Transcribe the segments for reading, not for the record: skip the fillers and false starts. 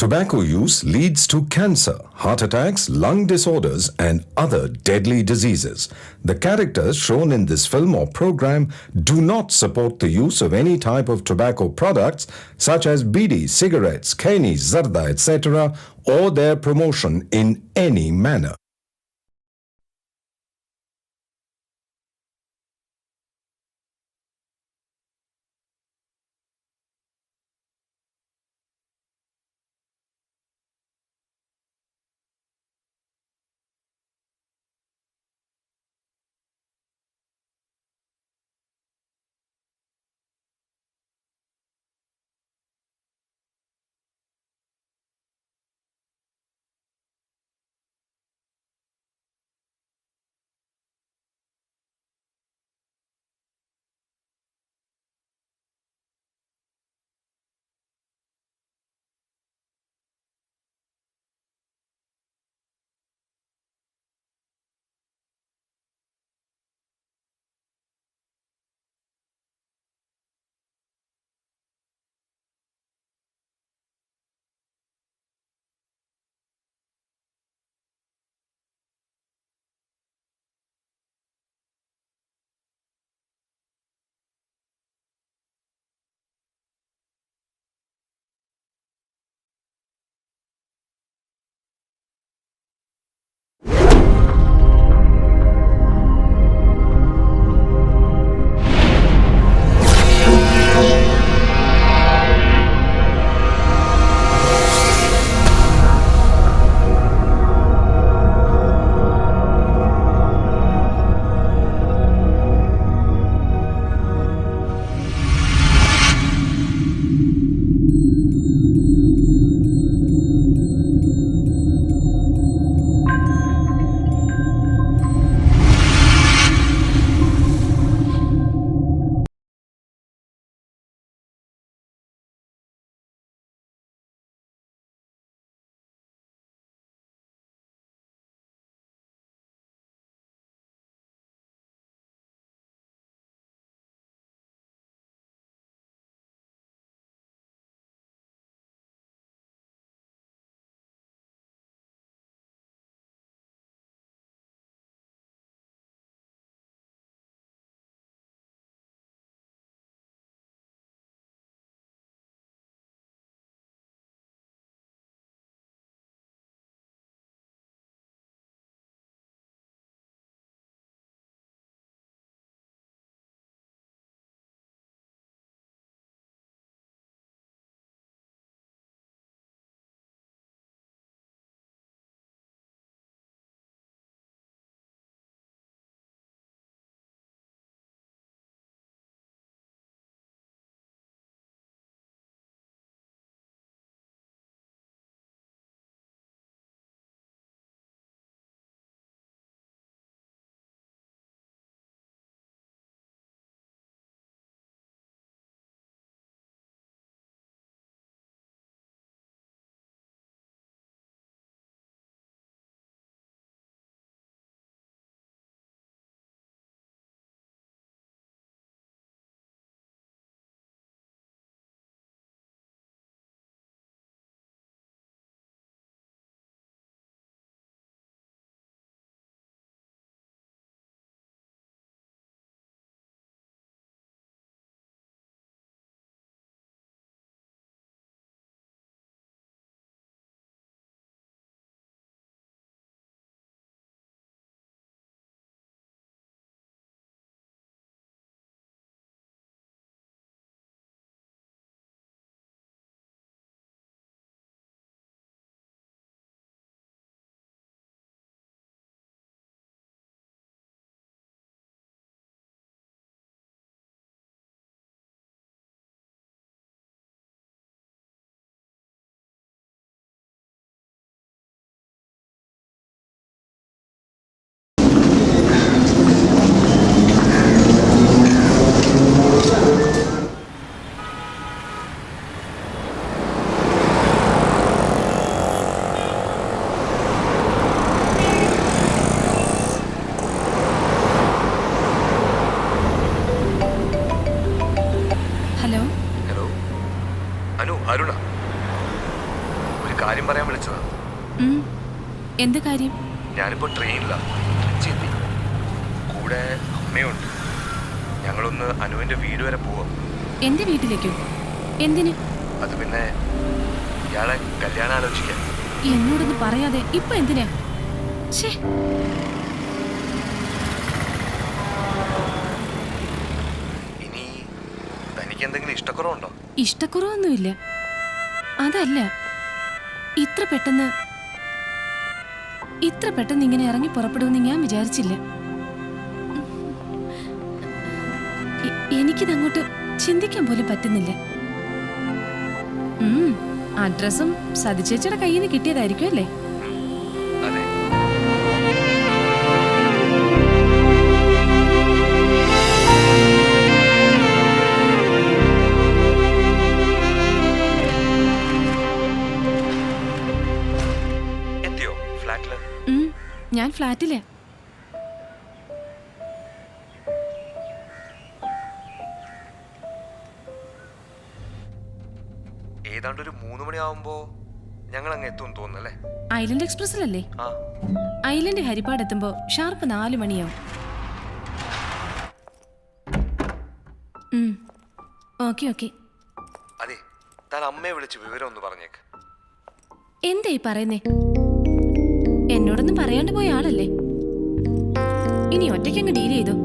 Tobacco use leads to cancer, heart attacks, lung disorders, and other deadly diseases. The characters shown in this film or program do not support the use of any type of tobacco products such as bidi, cigarettes, khaini, zarda, etc., or their promotion in any manner. എന്ത് കാര്യം? ഞാനിപ്പോൾ ട്രെയിനിലാണ്, ട്രിച്ചി. കൂടെ അമ്മയുണ്ട്. ഞങ്ങളൊന്ന് അനുവിൻ്റെ വീട് വരെ പോവാം. എന്റെ വീട്ടിലേക്കോ? എന്തിന്? അത് പിന്നെ ഇയാളെ കല്യാണം ആലോചിക്കാൻ. എന്നോടൊന്ന് പറയാതെ ഇപ്പൊ എന്തിനാ? ഇനി തനിക്ക് എന്തെങ്കിലും ഇഷ്ടക്കുറവുണ്ടോ? ഇഷ്ടക്കുറവൊന്നുമില്ല. അതല്ല, ഇത്ര പെട്ടെന്ന് ഇങ്ങനെ ഇറങ്ങി പുറപ്പെടുമെന്ന് ഞാൻ വിചാരിച്ചില്ല. എനിക്കിതങ്ങോട്ട് ചിന്തിക്കാൻ പോലും പറ്റുന്നില്ല. അഡ്രസ്സും സതിചേച്ചിയുടെ കയ്യിൽ നിന്ന് കിട്ടിയതായിരിക്കും അല്ലേ? അതെ. എത്തിയോ ഫ്ലാറ്റില്? ഞാൻ ഫ്ലാറ്റിലെ. ഏതാണ്ട് ഒരു 3 മണിയാവുമ്പോ ഞങ്ങൾ അങ്ങ് എത്തും തോന്നുന്നല്ലേ? ഐലൻഡ് എക്സ്പ്രസിലല്ലേ? ഐലൻഡ് ഹരിപ്പാട് എത്തുമ്പോ ഷാർപ്പ് 4 മണിയാവും. ഓക്കെ. അതെ, താൻ അമ്മയെ വിളിച്ച് വിവരം ഒന്ന് പറഞ്ഞേക്ക്. എന്താ ഈ പറയുന്നേ? എന്നോടൊന്നും പറയാണ്ട് പോയ ആളല്ലേ. ഇനി ഒറ്റയ്ക്കങ്ങ് ഡീൽ ചെയ്തോ.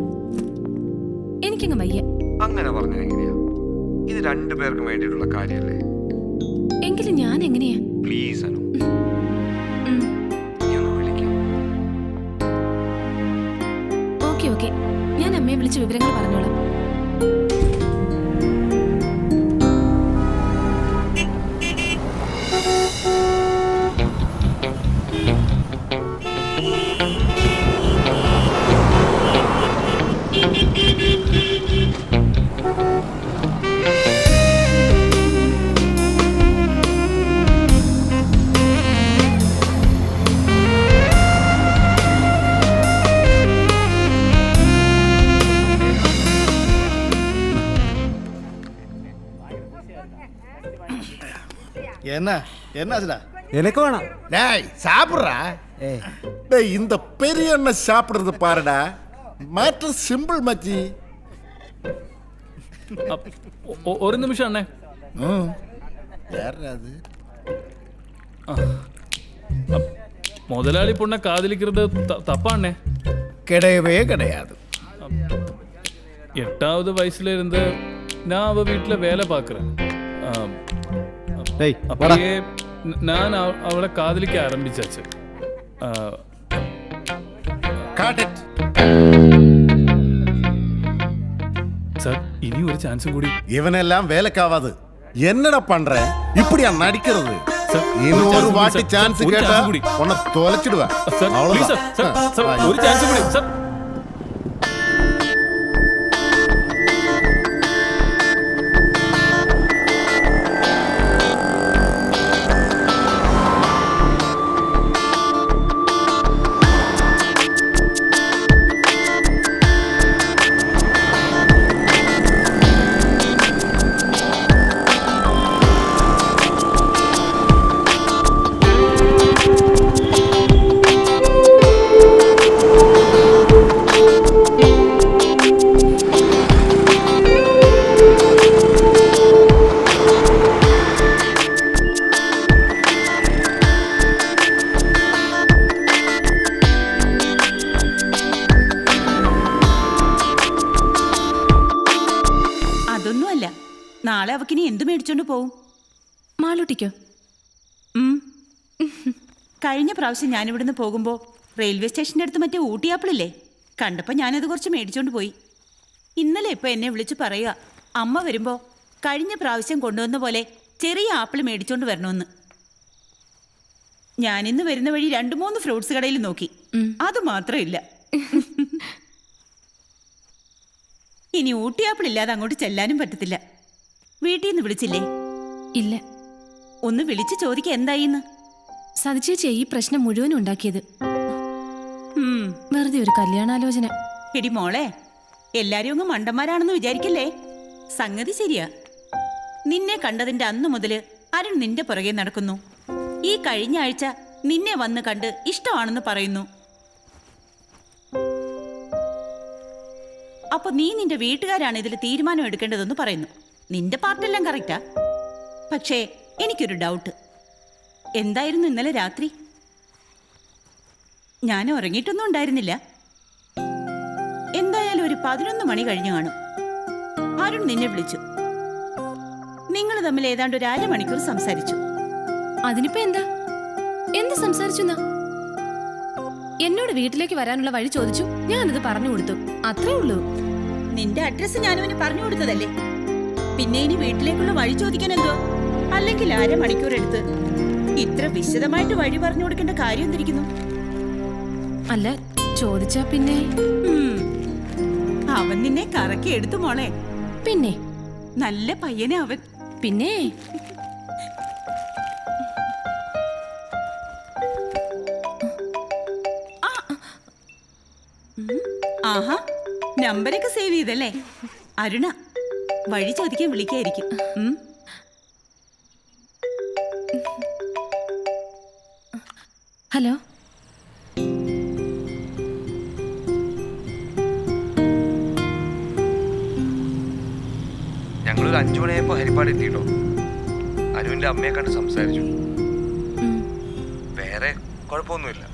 എനിക്കങ്ങ് വയ്യ. അങ്ങനെ പറഞ്ഞത് എങ്ങനെയാ? ഇത് 2 പേർക്കും വേണ്ടിയിട്ടുള്ള കാര്യല്ലേ? എങ്കിലും ഞാൻ എങ്ങനെയാ? പ്ലീസ് അനു, നീ ഒന്ന് വിളിക്കാം. ഓക്കെ, ഞാൻ അമ്മയെ വിളിച്ച് വിവരങ്ങൾ പറഞ്ഞോളാം. என்ன எனக்கு வேணாம். டேய் சாப்பிட்றா. டேய் இந்த பெரிய எண்ணெய் சாப்பிடுறது பாருடா. மேட்டர் சிம்பிள் மச்சி. ஒரு நிமிஷம் அண்ணே. யார் அது? முதலாளி பொண்ணை காதலிக்கிறது தப்பா அண்ணே? கிடையவே கிடையாது. 8வது வயசுல இருந்து நான் அவ வீட்டுல வேலை பார்க்குறேன். அப்படியே நான் அவளை காதலிக்க ஆரம்பிச்சாச்சு. சார், இனி ஒரு சான்ஸும் கூடி. இவனெல்லாம் வேலைக்காவாது. என்னடா பண்ற? இப்படியா நடிக்கிறது? இன்னும் ஒரு வாட்டி சான்ஸ் கேட்டா உன்னை தொலைச்சிடுவேன். அவ்வளவுதான். ஒரு சான்ஸ் கூடி சார். നാളെ അവക്കിനി എന്ത് മേടിച്ചോണ്ട് പോവും? മാളൂട്ടിക്കോ? കഴിഞ്ഞ പ്രാവശ്യം ഞാനിവിടുന്ന് പോകുമ്പോൾ റെയിൽവേ സ്റ്റേഷൻ്റെ അടുത്ത് മറ്റേ ഊട്ടി ആപ്പിളില്ലേ, കണ്ടപ്പോൾ ഞാനത് കുറച്ച് മേടിച്ചോണ്ട് പോയി. ഇന്നലെ ഇപ്പോൾ എന്നെ വിളിച്ച് പറയുക, അമ്മ വരുമ്പോൾ കഴിഞ്ഞ പ്രാവശ്യം കൊണ്ടുവന്ന പോലെ ചെറിയ ആപ്പിൾ മേടിച്ചോണ്ട് വരണമെന്ന്. ഞാനിന്ന് വരുന്ന വഴി 2-3 ഫ്രൂട്ട്സ് കടയിൽ നോക്കി, അത് മാത്രമില്ല. ഇനി ഊട്ടി ആപ്പിൾ ഇല്ലാതെ അങ്ങോട്ട് ചെല്ലാനും പറ്റത്തില്ല. വീട്ടിൽ നിന്ന് വിളിച്ചില്ലേ? ഇല്ല. ഒന്ന് വിളിച്ച് ചോദിക്കുക എന്തായിന്ന്. സതിച്ചേച്ചി ഈ പ്രശ്നം മുഴുവനും ഉണ്ടാക്കിയത്. വെറുതെ ഒരു കല്യാണാലോചന. എടി മോളെ, എല്ലാരും അങ്ങ് മണ്ടന്മാരാണെന്ന് വിചാരിക്കല്ലേ. സംഗതി ശരിയാ. നിന്നെ കണ്ടതിന്റെ അന്ന് മുതല് അരുൺ നിന്റെ പുറകെ നടക്കുന്നു. ഈ കഴിഞ്ഞ ആഴ്ച നിന്നെ വന്ന് കണ്ട് ഇഷ്ടമാണെന്ന് പറയുന്നു. അപ്പൊ നീ നിന്റെ വീട്ടുകാരാണ് ഇതിൽ തീരുമാനം എടുക്കേണ്ടതെന്ന് പറയുന്നു. നിന്റെ പാർട്ടെല്ലാം കറക്റ്റാ. പക്ഷേ എനിക്കൊരു ഡൗട്ട്. എന്തായിരുന്നു ഇന്നലെ രാത്രി? ഞാൻ ഉറങ്ങിയിട്ടൊന്നും ഉണ്ടായിരുന്നില്ല. എന്തായാലും ഒരു 11 മണി കഴിഞ്ഞു കാണും. അരുൺ നിന്നെ വിളിച്ചു. നിങ്ങൾ തമ്മിൽ ഏതാണ്ട് ഒരു 1/2 മണിക്കൂർ സംസാരിച്ചു. അതിനിപ്പോ എന്താ? എന്ത് സംസാരിച്ചു? എന്നോട് വീട്ടിലേക്ക് വരാനുള്ള വഴി ചോദിച്ചു, ഞാനത് പറഞ്ഞു കൊടുത്തു, അത്രേ ഉള്ളൂ. നിന്റെ അഡ്രസ് ഞാനവന് പറഞ്ഞു കൊടുത്തതല്ലേ. പിന്നെ ഇനി വീട്ടിലേക്കുള്ള വഴി ചോദിക്കാൻ എന്തോ? അല്ലെങ്കിൽ 1/2 മണിക്കൂർ എടുത്ത് ഇത്ര വിശദമായിട്ട് വഴി പറഞ്ഞു കൊടുക്കേണ്ട കാര്യം എന്തിരിക്കുന്നു? അല്ല, ചോദിച്ചാ പിന്നെ അവൻ നിന്നെ കറക്കി എടുത്തു മോളെ. പിന്നെ നല്ല പയ്യനെ അവൻ. പിന്നെ ആഹാ, നമ്പരൊക്കെ സേവ് ചെയ്തല്ലേ? അരുണ, വഴി ചോദിക്കാൻ വിളിക്കായിരിക്കും. ഹലോ. ഞങ്ങളൊരു 5 മണിയായപ്പോ ഹരിപ്പാട് എത്തിയിട്ടോ. അനുവിന്റെ അമ്മയെ കണ്ട് സംസാരിച്ചു. വേറെ കുഴപ്പമൊന്നുമില്ല,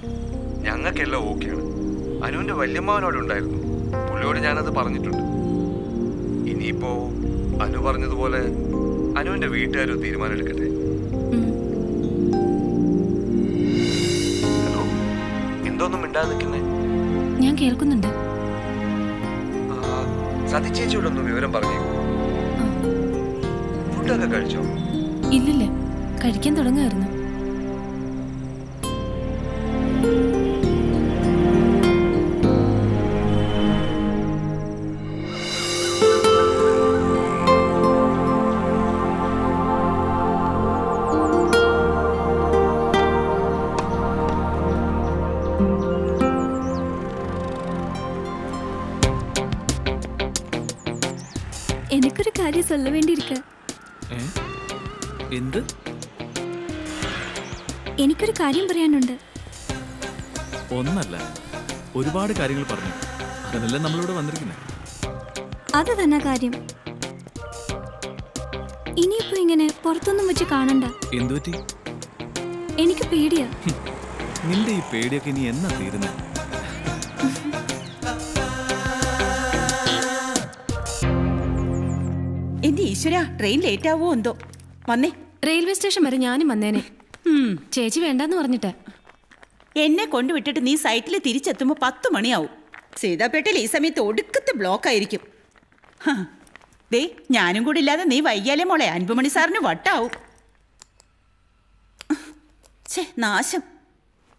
ഞങ്ങൾക്കെല്ലാം ഓക്കെയാണ്. അനുവിന്റെ വല്യമ്മാവനോട് ഉണ്ടായിരുന്നു. പുള്ളിയോട് ഞാനത് പറഞ്ഞിട്ടുണ്ട്. ഇനിയിപ്പോ അനു പറഞ്ഞതുപോലെ അനുവിന്റെ വീട്ടുകാരും തീരുമാനം എടുക്കട്ടെ. ഹലോ, എന്തോന്നും മിണ്ടാതെ നിൽക്കുന്നേ? ഞാൻ കേൾക്കുന്നുണ്ട്. സതി ചേച്ചിയോടൊന്നും വിവരം പറഞ്ഞേക്കൂ. ഫുഡൊക്കെ കഴിച്ചോ? ഇല്ലില്ല, കഴിക്കാൻ തുടങ്ങായിരുന്നു. എനിക്കൊരു കാര്യം சொல்ல വേണ്ടിയിരിക്ക. എന്ത്? എനിക്കൊരു കാര്യം പറയാനുണ്ട്. ഒന്നല്ല, ഒരുപാട് കാര്യങ്ങൾ പറഞ്ഞു. അതിനെല്ലാം നമ്മളിവിടെ വന്നിരിക്കുന്നത്. അത് തന്നെ കാര്യം. ഇനിയിപ്പോ ഇങ്ങനെ പുറത്തൊന്നും വെച്ച് കാണണ്ട. എന്തു പറ്റി? എനിക്ക് പേടിയാ. നിന്റെ ഈ പേടിയൊക്കെ ഇനി എന്നാ തീരുന്നത്? എന്റെ ഈശ്വര, ട്രെയിൻ ലേറ്റ് ആവോ എന്തോ. വന്നേ. റെയിൽവേ സ്റ്റേഷൻ വരെ ഞാനും വന്നേനെ. ചേച്ചി വേണ്ടെന്ന് പറഞ്ഞിട്ട്. എന്നെ കൊണ്ടുവിട്ടിട്ട് നീ സൈറ്റിൽ തിരിച്ചെത്തുമ്പോ 10 മണിയാവും. സീതാപേട്ടയിൽ ഈ സമയത്ത് ഒടുക്കത്തെ ബ്ലോക്ക് ആയിരിക്കും. ദേ, ഞാനും കൂടി ഇല്ലാതെ നീ വൈകിയാലേ മോളെ അൻപുമണി സാറിന് വട്ടാവും. ഛേ, നാശം.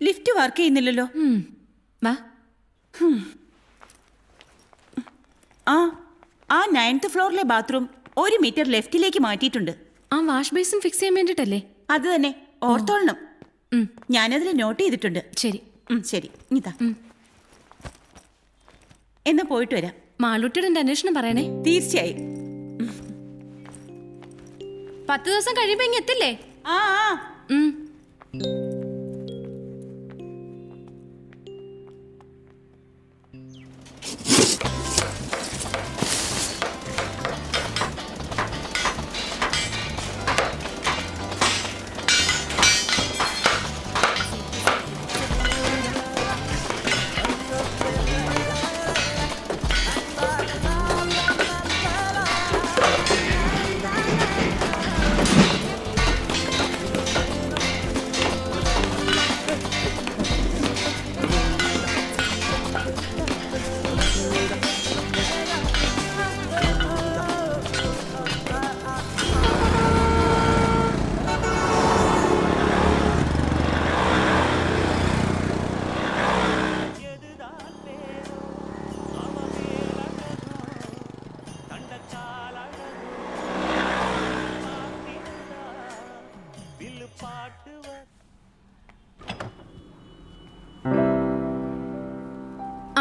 ലിഫ്റ്റ് വർക്ക് ചെയ്യുന്നില്ലല്ലോ. വാ. ആ 9th ഫ്ലോറിലെ ബാത്റൂം 1 മീറ്റർ ലെഫ്റ്റിലേക്ക് മാറ്റിയിട്ടുണ്ട്. ആ വാഷ് ബേസിൻ ഫിക്സ് ചെയ്യാൻ വേണ്ടിട്ടല്ലേ? അത് തന്നെ, ഓർത്തോളണം. ഞാനതിൽ നോട്ട് ചെയ്തിട്ടുണ്ട്. ശരി. ശരി, ഇതാ. എന്നാ പോയിട്ട് വരാം. മാളൂട്ടിയുടെ അന്വേഷണം പറയണേ. തീർച്ചയായും. 10 ദിവസം കഴിയുമ്പോ ഇങ്ങ് എത്തില്ലേ? ആ.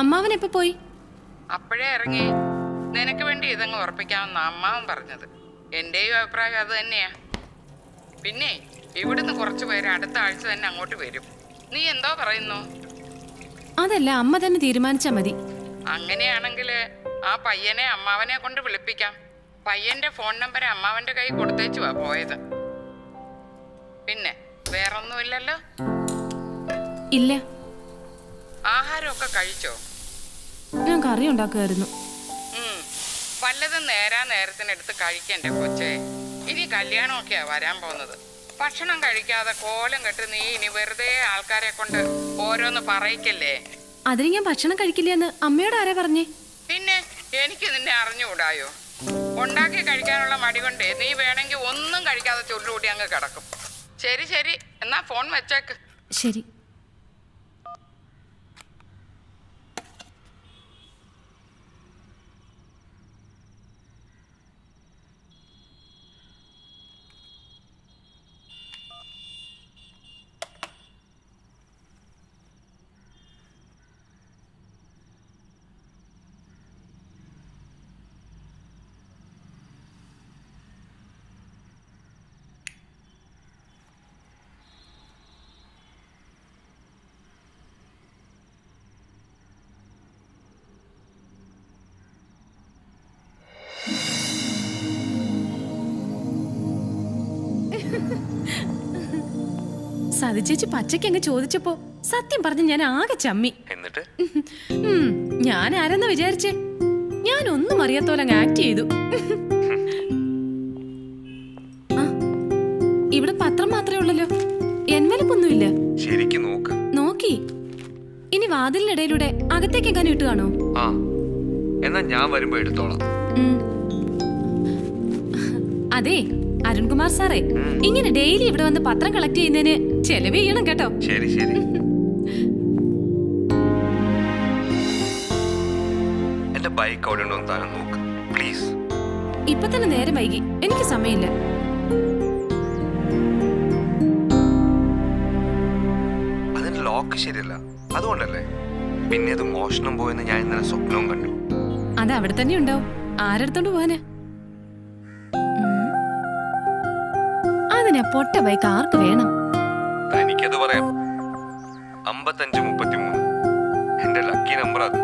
അമ്മാവൻ എപ്പോ പോയി? അപ്പോഴേ ഇറങ്ങി. നിനക്ക് വേണ്ടി ഇതങ്ങ് ഉറപ്പിക്കാമെന്ന് അമ്മാവൻ പറഞ്ഞത്. എന്റെയും അഭിപ്രായം അത് തന്നെയാ. പിന്നെ ഇവിടുന്ന് കുറച്ചു പേര് അടുത്ത ആഴ്ച തന്നെ അങ്ങോട്ട് വരും. നീ എന്തോ പറയുന്നു? അതല്ല, അമ്മ തന്നെ തീരുമാനിച്ചാ മതി. അങ്ങനെയാണെങ്കിൽ ആ പയ്യനെ അമ്മാവനെ കൊണ്ട് വിളിപ്പിക്കാം. പയ്യന്റെ ഫോൺ നമ്പർ അമ്മാവന്റെ കൈ കൊടുത്തേച്ചുവാ പോയത്. പിന്നെ വേറൊന്നുമില്ലല്ലോ? ഇല്ല. ആഹാരമൊക്കെ കഴിച്ചോ? ഞാൻ കറി ഉണ്ടാക്കുമായിരുന്നു. വല്ലതും നേരത്തിനെടുത്ത് കഴിക്കണ്ടേ കൊച്ചേ? ഇനി കല്യാണമൊക്കെയാ വരാൻ പോകുന്നത്. ഭക്ഷണം കഴിക്കാതെ കോലം കെട്ട് നീ ഇനി വെറുതെ ആൾക്കാരെ കൊണ്ട് ഓരോന്ന് പറയിക്കല്ലേ. അതിന് ഞാൻ ഭക്ഷണം കഴിക്കില്ലെന്ന് അമ്മയോട് ആരാ പറഞ്ഞേ? പിന്നെ എനിക്ക് നിന്നെ അറിഞ്ഞുകൂടായോ? ഉണ്ടാക്കി കഴിക്കാനുള്ള മടി കൊണ്ടേ നീ വേണമെങ്കിൽ ഒന്നും കഴിക്കാതെ ചുരുളൂട്ടി അങ്ങ് കിടക്കും. ശരി ശരി, എന്നാ ഫോൺ വെച്ചേക്ക്. ശരി. സതി ചേച്ചി പച്ചയ്ക്ക് അങ്ങ് ചോദിച്ചപ്പോ സത്യം പറഞ്ഞ് ഞാൻ ആകെ ചമ്മി. എന്നിട്ട് ഞാൻ ആരെന്ന് വിചാരിച്ചേ? ഞാൻ ഒന്നും അറിയാത്തോലെ അങ്ങ് ആക്ട് ചെയ്തു. ഇവിടെ പത്രം മാത്രമേ ഉള്ളല്ലോ, എൻവലപ്പൊന്നുമില്ല. ശരിക്കും നോക്ക്. നോക്കി. ഇനി വാതിലിനിടയിലൂടെ അകത്തേക്ക് എങ്ങാനും ഇട്ട് കാണോ? ആ, എന്നാ ഞാൻ വരുമ്പോ എടുത്തോളാം. അതെ അരുൺകുമാർ സാറേ, ഇങ്ങനെ ഡെയിലി ഇവിടെ വന്ന് പത്രം കളക്ട് ചെയ്യുന്നതിന് ചെലവ് ചെയ്യണം കേട്ടോ. ശരി ശരി. എന്റെ ബൈക്ക് അവിടെ ഉണ്ടോ എന്ന് താനും നോക്ക് പ്ലീസ്. ഇപ്പൊ തന്നെ നേരം വൈകി, എനിക്ക് സമയമില്ല. അതിന്റെ ലോക്ക് ശരിയല്ല, അതുകൊണ്ടല്ലേ. പിന്നെ അത് മോഷണം പോയെന്ന് ഞാൻ ഇന്നലെ സ്വപ്നവും കണ്ടു. അത് അവിടെ തന്നെ ഉണ്ടാവും, ആരെടുത്തോണ്ട് പോവാനാ? അതിനാ പൊട്ട ബൈക്ക് ആർക്ക് വേണം? എനിക്കത് പറയാം. 5533 എന്റെ ലക്കി നമ്പർ അത്.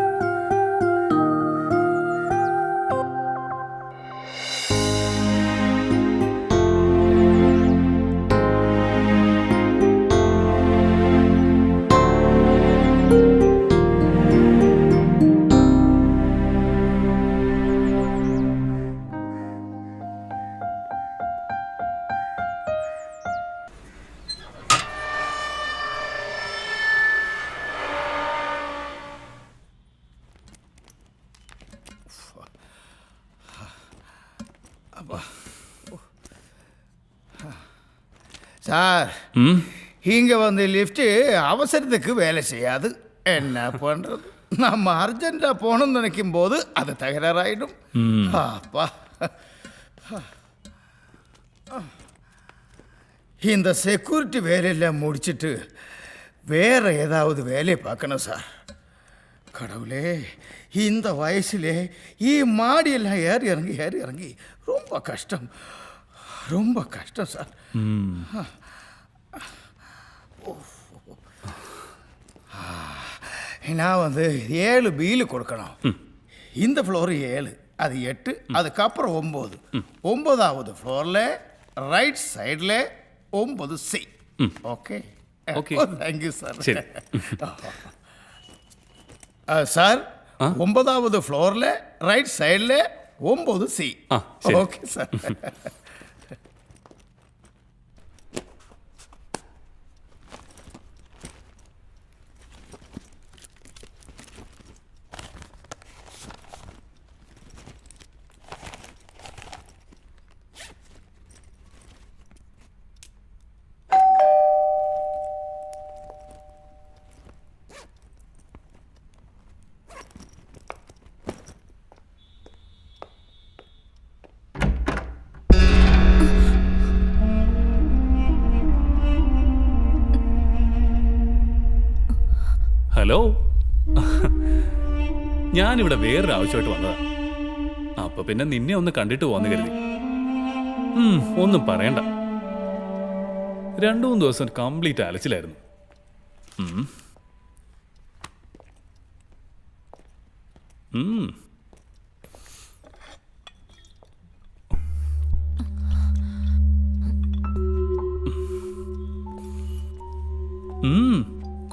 சார், இங்கே வந்து லிஃப்ட்டு அவசரத்துக்கு வேலை செய்யாது. என்ன பண்ணுறது? நம்ம அர்ஜென்ட்டாக போகணும்னு நினைக்கும் போது அது தகராறாயிடும். அப்பா, இந்த செக்யூரிட்டி வேலையெல்லாம் முடிச்சுட்டு வேற ஏதாவது வேலையை பார்க்கணும் சார். கடவுளே, இந்த வயசுலே மாடியெல்லாம் ஏறி இறங்கி ரொம்ப கஷ்டம், ரொம்ப கஷ்டம் சார். நான் வந்து 7 பில்லு கொடுக்கணும். இந்த ஃப்ளோர் 7, அது 8, அதுக்கப்புறம் 9. 9வது ஃப்ளோரில் ரைட் சைடில் 9C. Okay okay, thank you sir. Sir, 9வது ஃப்ளோரில் ரைட் சைடில் 9C. Okay sir. ഹലോ, ഞാനിവിടെ വേറൊരു ആവശ്യമായിട്ട് വന്നതാ. അപ്പൊ പിന്നെ നിന്നെ ഒന്ന് കണ്ടിട്ട് പോന്ന് കരുതി. ഒന്നും പറയണ്ട. 2-3 ദിവസം കംപ്ലീറ്റ് അലച്ചിലായിരുന്നു.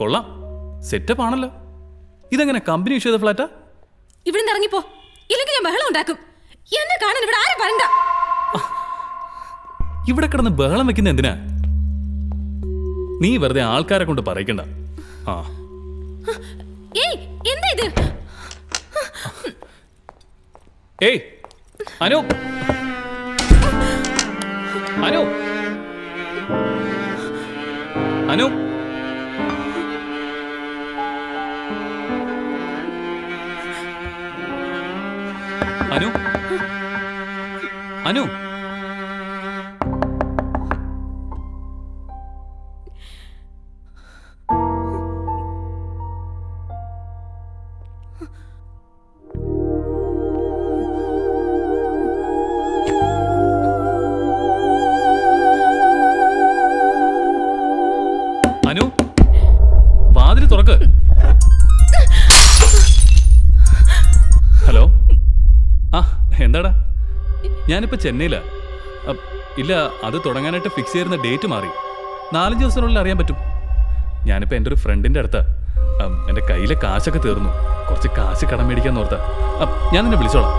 കൊള്ളാം, സെറ്റപ്പ് ആണല്ലോ. ഇതെങ്ങനെ കമ്പനി ഇഷ്യൂ ചെയ്ത ഫ്ലാറ്റാ? ഇവിടെ ഇറങ്ങിപ്പോ, ഇല്ലെങ്കിൽ ഞാൻ ബഹളം ഉണ്ടാക്കും. എന്നെ കാണാൻ ഇവിടെ ആരും വരണ്ട. ഇവിടെ കിടന്ന് ബഹളം വെക്കുന്ന എന്തിനാ? നീ വെറുതെ ആൾക്കാരെ കൊണ്ട് പറയിക്കണ്ട. ആ ഏയ്, എന്താ ഇത്? ഏയ് അനു, അനു, അനു, അനു, അനു. അനു, വാതിൽ തുറക്ക്. ഹലോ, ആ എന്താടാ? ഞാനിപ്പോൾ ചെന്നൈയിലാ. ഇല്ല, അത് തുടങ്ങാനായിട്ട് ഫിക്സ് ചെയ്യുന്ന ഡേറ്റ് മാറി. 4-5 ദിവസത്തിനുള്ളിൽ അറിയാൻ പറ്റും. ഞാനിപ്പോൾ എൻ്റെ ഒരു ഫ്രണ്ടിൻ്റെ അടുത്താ. എൻ്റെ കയ്യിലെ കാശൊക്കെ തീർന്നു. കുറച്ച് കാശ് കടം മേടിക്കാൻ ഓർത്താ. ഞാൻ നിന്നെ വിളിച്ചോളാം.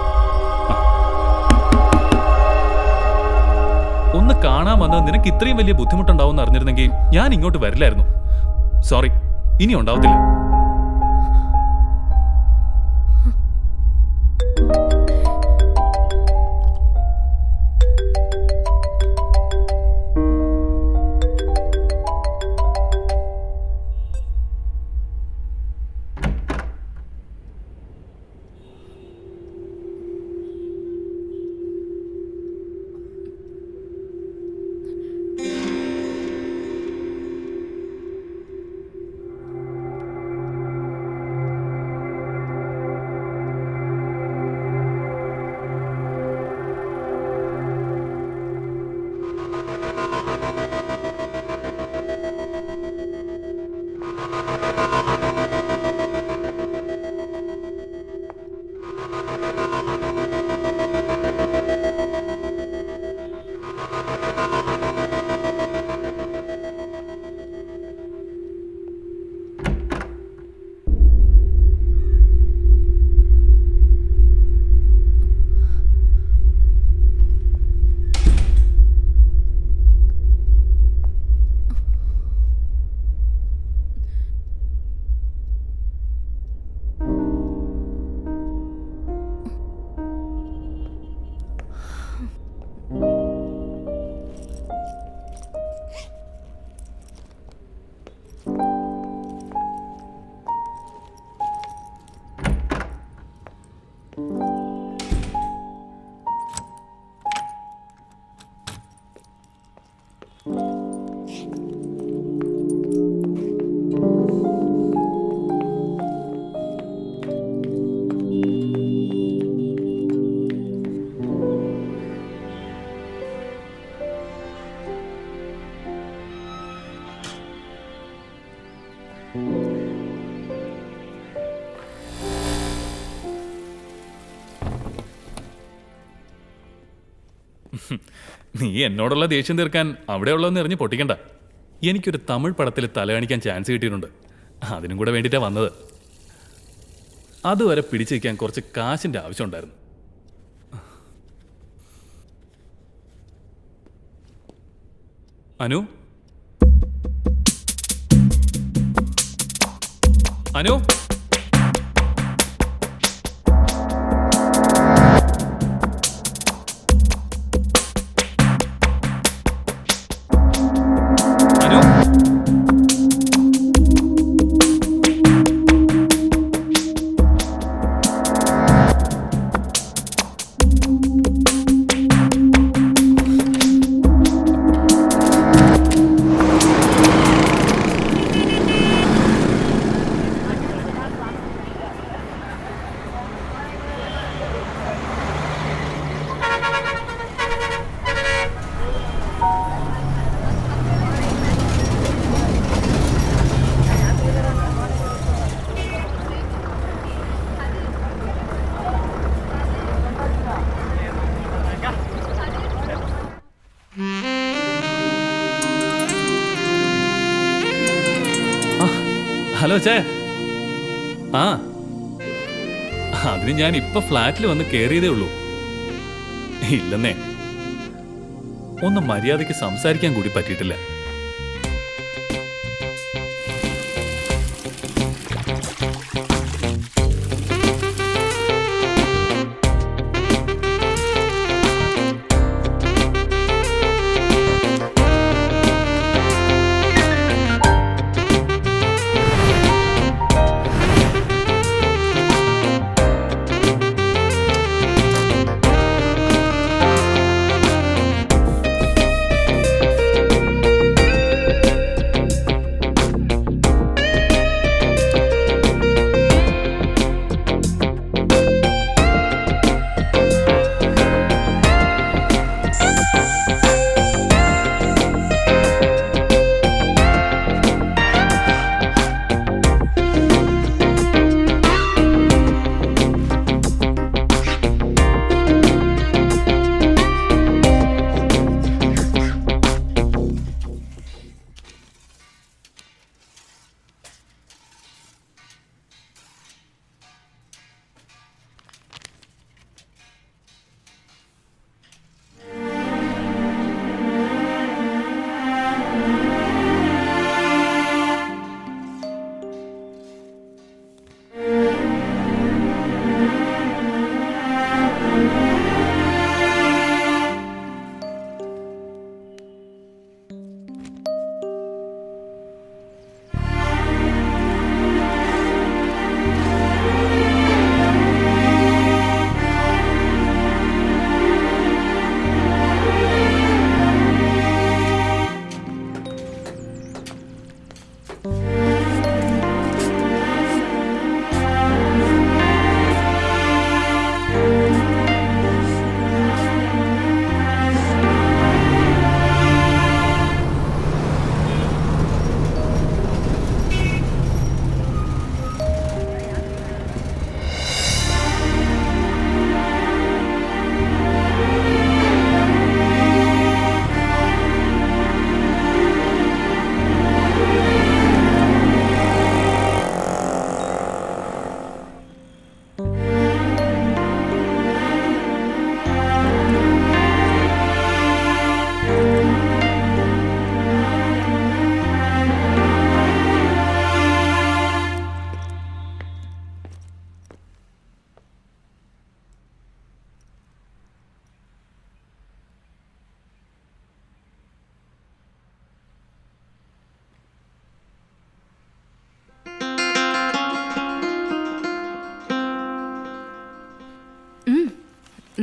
ഒന്ന് കാണാൻ വന്നത് നിനക്ക് ഇത്രയും വലിയ ബുദ്ധിമുട്ടുണ്ടാവും എന്ന് അറിഞ്ഞിരുന്നെങ്കിൽ ഞാൻ ഇങ്ങോട്ട് വരില്ലായിരുന്നു. സോറി, ഇനി ഉണ്ടാവത്തില്ല. നീ എന്നോടുള്ള ദേഷ്യം തീർക്കാൻ അവിടെയുള്ളതെന്ന് എറിഞ്ഞ് പൊട്ടിക്കണ്ട. എനിക്കൊരു തമിഴ് പടത്തിൽ തലകാണിക്കാൻ ചാൻസ് കിട്ടിയിട്ടുണ്ട്. അതിനും കൂടെ വേണ്ടിയിട്ടാണ് വന്നത്. അതുവരെ പിടിച്ചു വയ്ക്കാൻ കുറച്ച് കാശിൻ്റെ ആവശ്യമുണ്ടായിരുന്നു. അനു, അനു, ഹലോ ചേ. ആ, അതിന് ഞാൻ ഇപ്പൊ ഫ്ലാറ്റിൽ വന്ന് കയറിയതേ ഉള്ളൂ. ഇല്ലെന്നേ, ഒന്ന് മര്യാദയ്ക്ക് സംസാരിക്കാൻ കൂടി പറ്റിയിട്ടില്ല.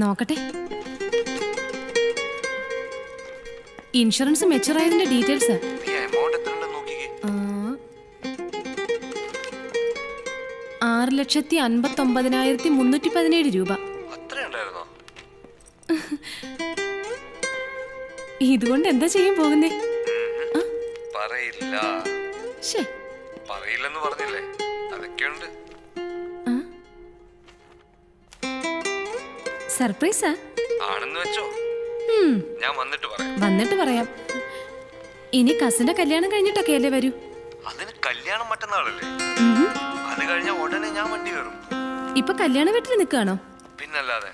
നോക്കട്ടെ. ഇൻഷുറൻസ് മെച്ചൂർ ആയതിന്റെ ഡീറ്റെയിൽസ്. നീ എമൗണ്ട് എത്ര ഉണ്ടെന്ന് നോക്കിക്കേ. 6,59,317 രൂപ. അത്ര ഉണ്ടായിരുന്നോ? ഇതുകൊണ്ട് എന്താ ചെയ്യാൻ പോകുന്നേ? പറയില്ല. പറയില്ലെന്ന് പറഞ്ഞില്ലേ, അതൊക്കെയുണ്ട്. സർപ്രൈസാ ആണെന്ന് വെച്ചോ. ഞാൻ വന്നിട്ട് പറയാം. ഇനി കസിന്റെ കല്യാണം കഴിഞ്ഞിട്ടൊക്കെ അല്ലേ വരൂ? അതിന് കല്യാണം മറ്റന്നാളല്ലേ? അത് കഴിഞ്ഞ ഉടനെ ഞാൻ വണ്ടി കയറും. ഇപ്പൊ കല്യാണ വീട്ടിൽ നിൽക്കുകയാണോ? പിന്നല്ലാതെ.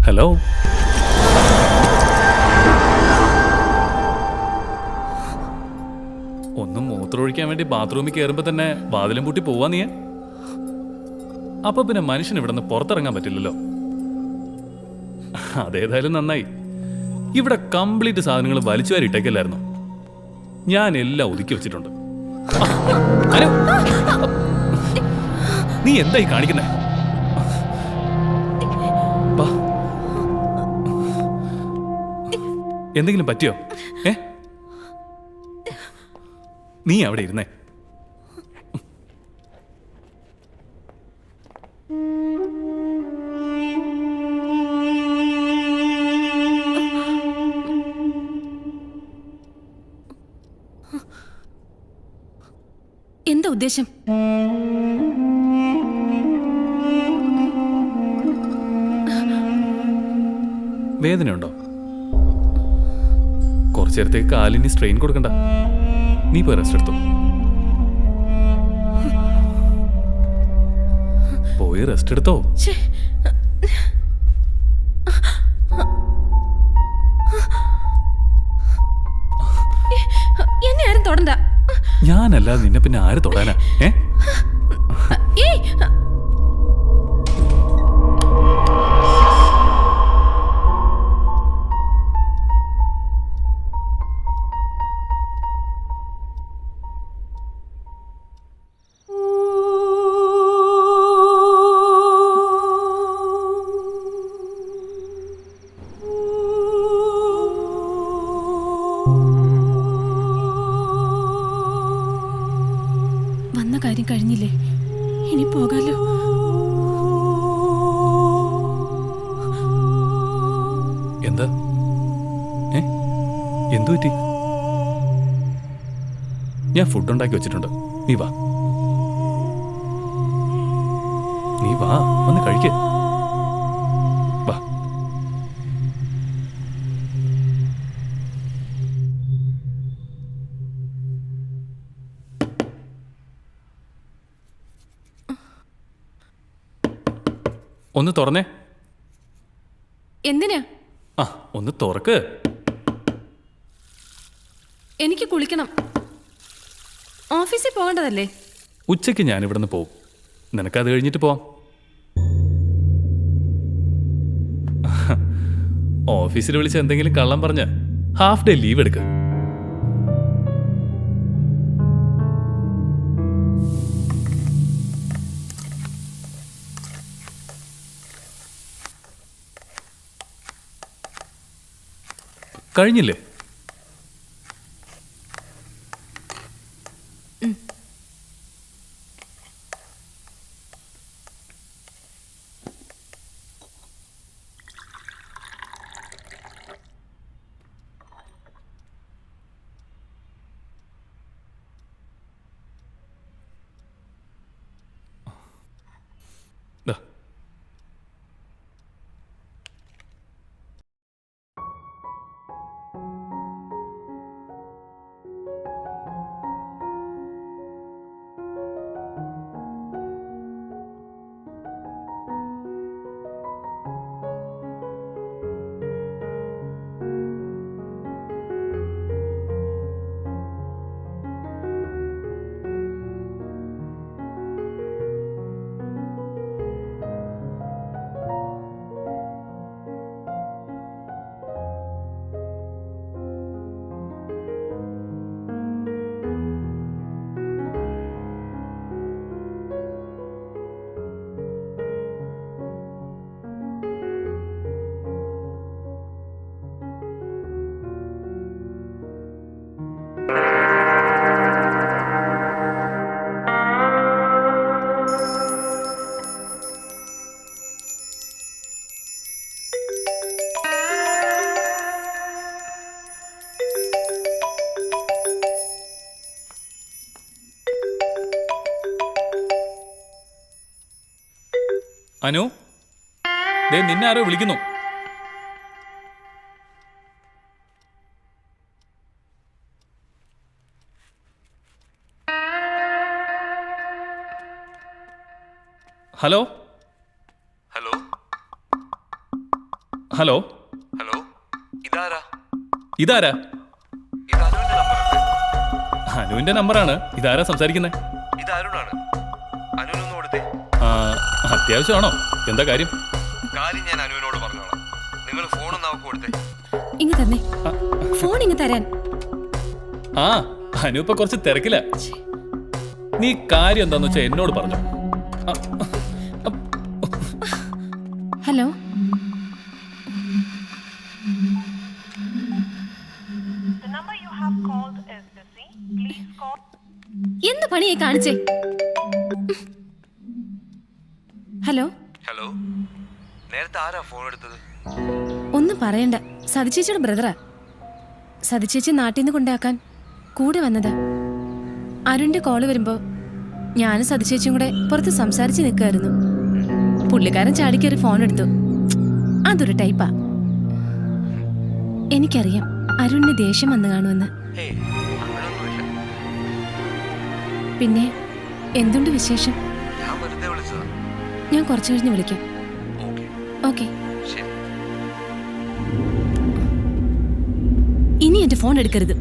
ഹലോ. ഒന്നും മൂത്രമൊഴിക്കാൻ വേണ്ടി ബാത്റൂമിൽ കയറുമ്പോ തന്നെ വാതിലും പൂട്ടി പോവാ നീ. അപ്പൊ പിന്നെ മനുഷ്യന് ഇവിടെ നിന്ന് പുറത്തിറങ്ങാൻ പറ്റില്ലല്ലോ. അതേതായാലും നന്നായി. ഇവിടെ കംപ്ലീറ്റ് സാധനങ്ങൾ വലിച്ചു വാരി ഇട്ടേക്കല്ലായിരുന്നു. ഞാൻ എല്ലാം ഒതുക്കി വെച്ചിട്ടുണ്ട്. അനു, നീ എന്തായി കാണിക്കുന്നേ? എന്തെങ്കിലും പറ്റിയോ? നീ അവിടെ ഇരുന്നേ. എന്താ ഉദ്ദേശം? വേദനയുണ്ടോ? കുറച്ചു നേരത്തേക്ക് കാലിന് സ്ട്രെയിൻ കൊടുക്കണ്ട. നീ പോയി റെസ്റ്റ് എടുത്തോ. പോയി റെസ്റ്റ് എടുത്തോ. എന്നെ ആരും തൊടണ്ട. ഞാനല്ലാതെ നിന്നെ പിന്നെ ആര് തൊടാനാ? വന്ന കാര്യം കഴിഞ്ഞില്ലേ, ഇനി പോകാലോ. എന്താ? എന്തു പറ്റി? ഞാൻ ഫുഡ് ഉണ്ടാക്കി വെച്ചിട്ടുണ്ട്. നീ വാ, നീ വാ, വന്ന് കഴിക്ക്. വാ. ഒന്ന് തുറന്നേ. എന്തിനാ? ഒന്ന് തുറക്ക്. എനിക്ക് കുളിക്കണം. ഓഫീസിൽ പോകേണ്ടതല്ലേ? ഉച്ചയ്ക്ക് ഞാൻ ഇവിടുന്ന് പോവും. നിനക്കത് കഴിഞ്ഞിട്ട് പോവാം. ഓഫീസിൽ വിളിച്ച് എന്തെങ്കിലും കള്ളം പറഞ്ഞ് ഹാഫ് ഡേ ലീവ് എടുക്ക്. കഴിഞ്ഞില്ലേ? അനു, ദേ നിന്നെ ആരോ വിളിക്കുന്നു. ഹലോ ഹലോ ഹലോ ഹലോ, ഇതാരാ? ഇതാരാ? ഇത് അനുവിന്റെ നമ്പറല്ലേ? അനുവിന്റെ നമ്പറാണ്. ഇതാരാ സംസാരിക്കുന്നേ? ഇത് അരുണാണ്. അനുവിനൊന്ന് കൊടുത്തേ. അത്യാവശ്യമാണോ? എന്താ കാര്യം? കാര്യം ഞാൻ അനുവിനോട് പറഞ്ഞോളാം. നിങ്ങൾ ഫോണൊന്ന് അവർക്ക് കൊടുത്തേ. ഇങ്ങ് തന്നെ. ഫോൺ ഇങ്ങ് തരാൻ. ആ അനുപ്പ കുറച്ച് തിരക്കില്ല. നീ കാര്യം എന്താന്ന് വെച്ചാ എന്നോട് പറഞ്ഞു. ഹലോ. എന്ത് പണിയായി കാണിച്ചേ? ഹലോ. ഹലോ, നേരത്തെ ആരാ ഫോൺ എടുത്തത്? ഒന്നും പറയണ്ട, സതിച്ചേച്ചിയുടെ ബ്രദറാ. സതിച്ചേച്ചി നാട്ടിൽ നിന്ന് കൊണ്ടാക്കാൻ കൂടെ വന്നതാ. അരുണിന്റെ കോള് വരുമ്പോ ഞാനും സതിച്ചേച്ചിയും കൂടെ പുറത്ത് സംസാരിച്ച് നിൽക്കായിരുന്നു. പുള്ളിക്കാരൻ ചാടിക്കേറി ഫോൺ എടുത്തു. അതൊരു ടൈപ്പാ. എനിക്കറിയാം അരുണിന് ദേഷ്യം വന്നു കാണുമെന്ന്. ഹേയ്, അങ്ങനെയൊന്നുമില്ല. പിന്നെ എന്തുണ്ട് വിശേഷം? ഞാൻ വെറുതെ വിളിച്ചതാ. ഞാൻ കുറച്ചു കഴിഞ്ഞ് വിളിക്കാം. ഓക്കെ. ഓക്കെ. ശരി. ഇനി എന്റെ ഫോൺ എടുക്കരുത്.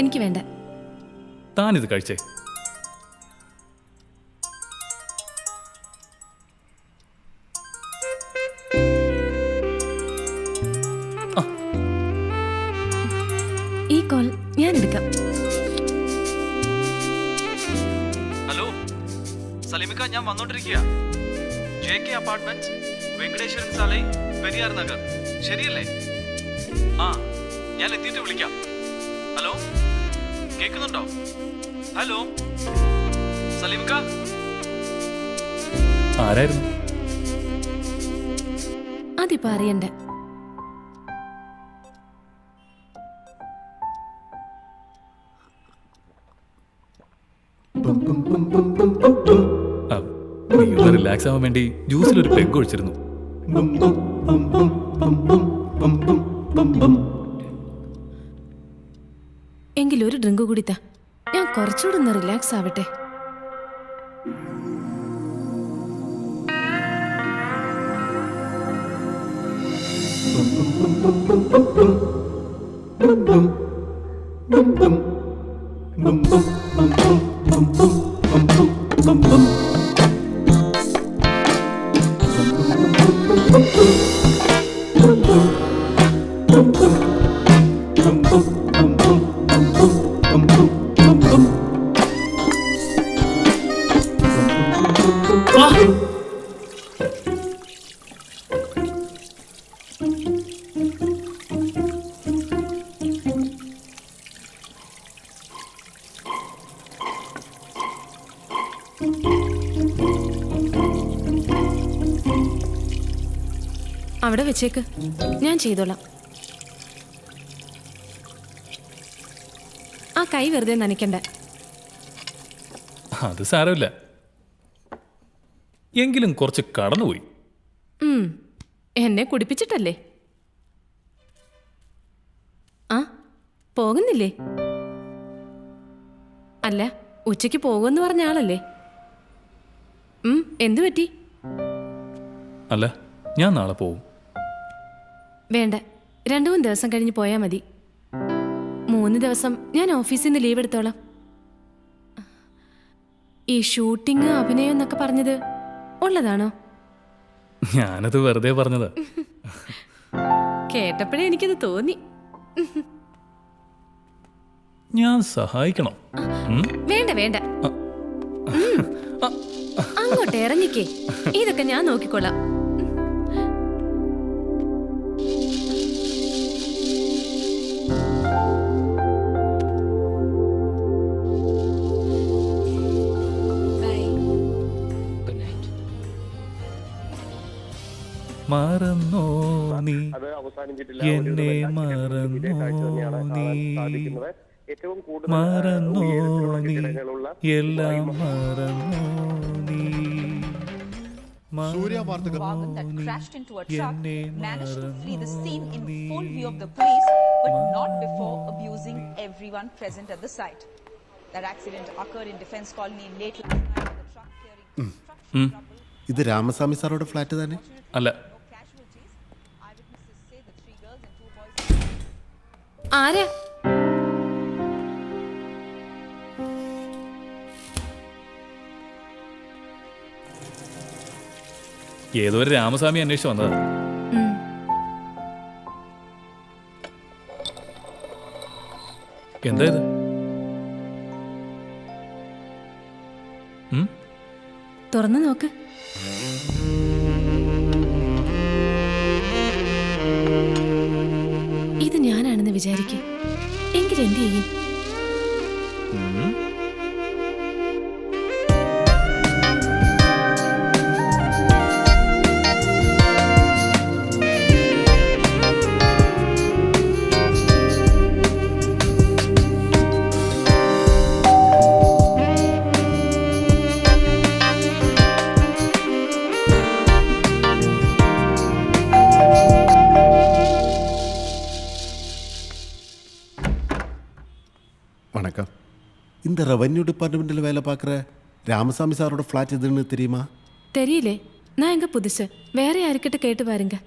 എനിക്ക് വേണ്ട. താനിത് കഴിച്ചേ. ഈ കോൾ ഞാൻ എടുക്കാം. ഹലോ സലീമിക്ക, ഞാൻ വന്നോണ്ടിരിക്കുക. JK apartments, Venkateswaran Salai, Periyar Nagar. ശരിയല്ലേ? ആ, ഞാൻ എത്തിയിട്ട് വിളിക്കാം. ഹലോ, കേൾക്കുന്നുണ്ടോ? ഹലോ സലീമിക്ക. ആരായിരുന്നു? അതിപ്പോ അറിയണ്ട. റിലാക്സ് ആവാൻ വേണ്ടി ജ്യൂസിൽ ഒരു പെഗ് ഒഴിച്ചിരുന്നു. എങ്കിലൊരു ഡ്രിങ്ക് കൂടി താ, ഞാൻ കുറച്ചുകൂടെ ഒന്ന് റിലാക്സ് ആവട്ടെ. അവിടെ വെച്ചേക്ക്, ഞാൻ ചെയ്തോളാം. ആ കൈ വെറുതെ നനയ്ക്കണ്ട. അത് സാരമില്ല, എങ്കിലും കുറച്ച് കടന്നുപോയി. എന്നെ കുടിപ്പിച്ചിട്ടല്ലേ? ആ, പോകുന്നില്ലേ? അല്ല, ഉച്ചയ്ക്ക് പോകുമെന്ന് പറഞ്ഞ ആളല്ലേ? എന്തു പറ്റി? അല്ല, ഞാൻ നാളെ പോവും. വേണ്ട, 2-3 ദിവസം കഴിഞ്ഞ് പോയാൽ മതി. 3 ദിവസം ഞാൻ ഓഫീസിൽ നിന്ന് ലീവ് എടുത്തോളാം. ഈ ഷൂട്ടിങ്, അഭിനയം എന്നൊക്കെ പറഞ്ഞത് ഉള്ളതാണോ? ഞാനത് വെറുതെ പറഞ്ഞതാ. കേട്ടപ്പോഴേ എനിക്കത് തോന്നി. ഞാൻ സഹായിക്കണം. വേണ്ട വേണ്ട, അങ്ങോട്ട് ഇറങ്ങിക്കേ, ഇതൊക്കെ ഞാൻ നോക്കിക്കൊള്ളാം. മറന്നോ നീ എന്നെ, മറന്നോ നീ, മറന്നോ നീ എല്ലാം, മറന്നോ നീ, Surya മറന്നോ that നീ crashed into a truck എന്നെ, managed to flee the scene in മറന്നോ full നീ. view of the police, but not before abusing everyone present at the site. That accident occurred in Defence Colony late last night. The truck carrying construction rubble ഇത് Ramaswamy സാറുടെ flat തന്നെ? അല്ല. ആരാ? ഏതോ ഒരു രാമസ്വാമി അന്വേഷിച്ച് വന്നതാ. എന്താ ഇത്? തുറന്നു നോക്ക്. ഇത് ഞാനാണെന്ന് വിചാരിക്കും. എങ്കിലെന്ത് ചെയ്യും? வணக்கம். இந்த ரெவன்யூ டிபார்ட்மெண்ட்டில் வேலை பார்க்குற ராமசாமி சாரோட ஃப்ளாட் எதுன்னு தெரியுமா? தெரியலே. நான் எங்க புதுசு. வேற யாருக்கிட்ட கேட்டு பாருங்க.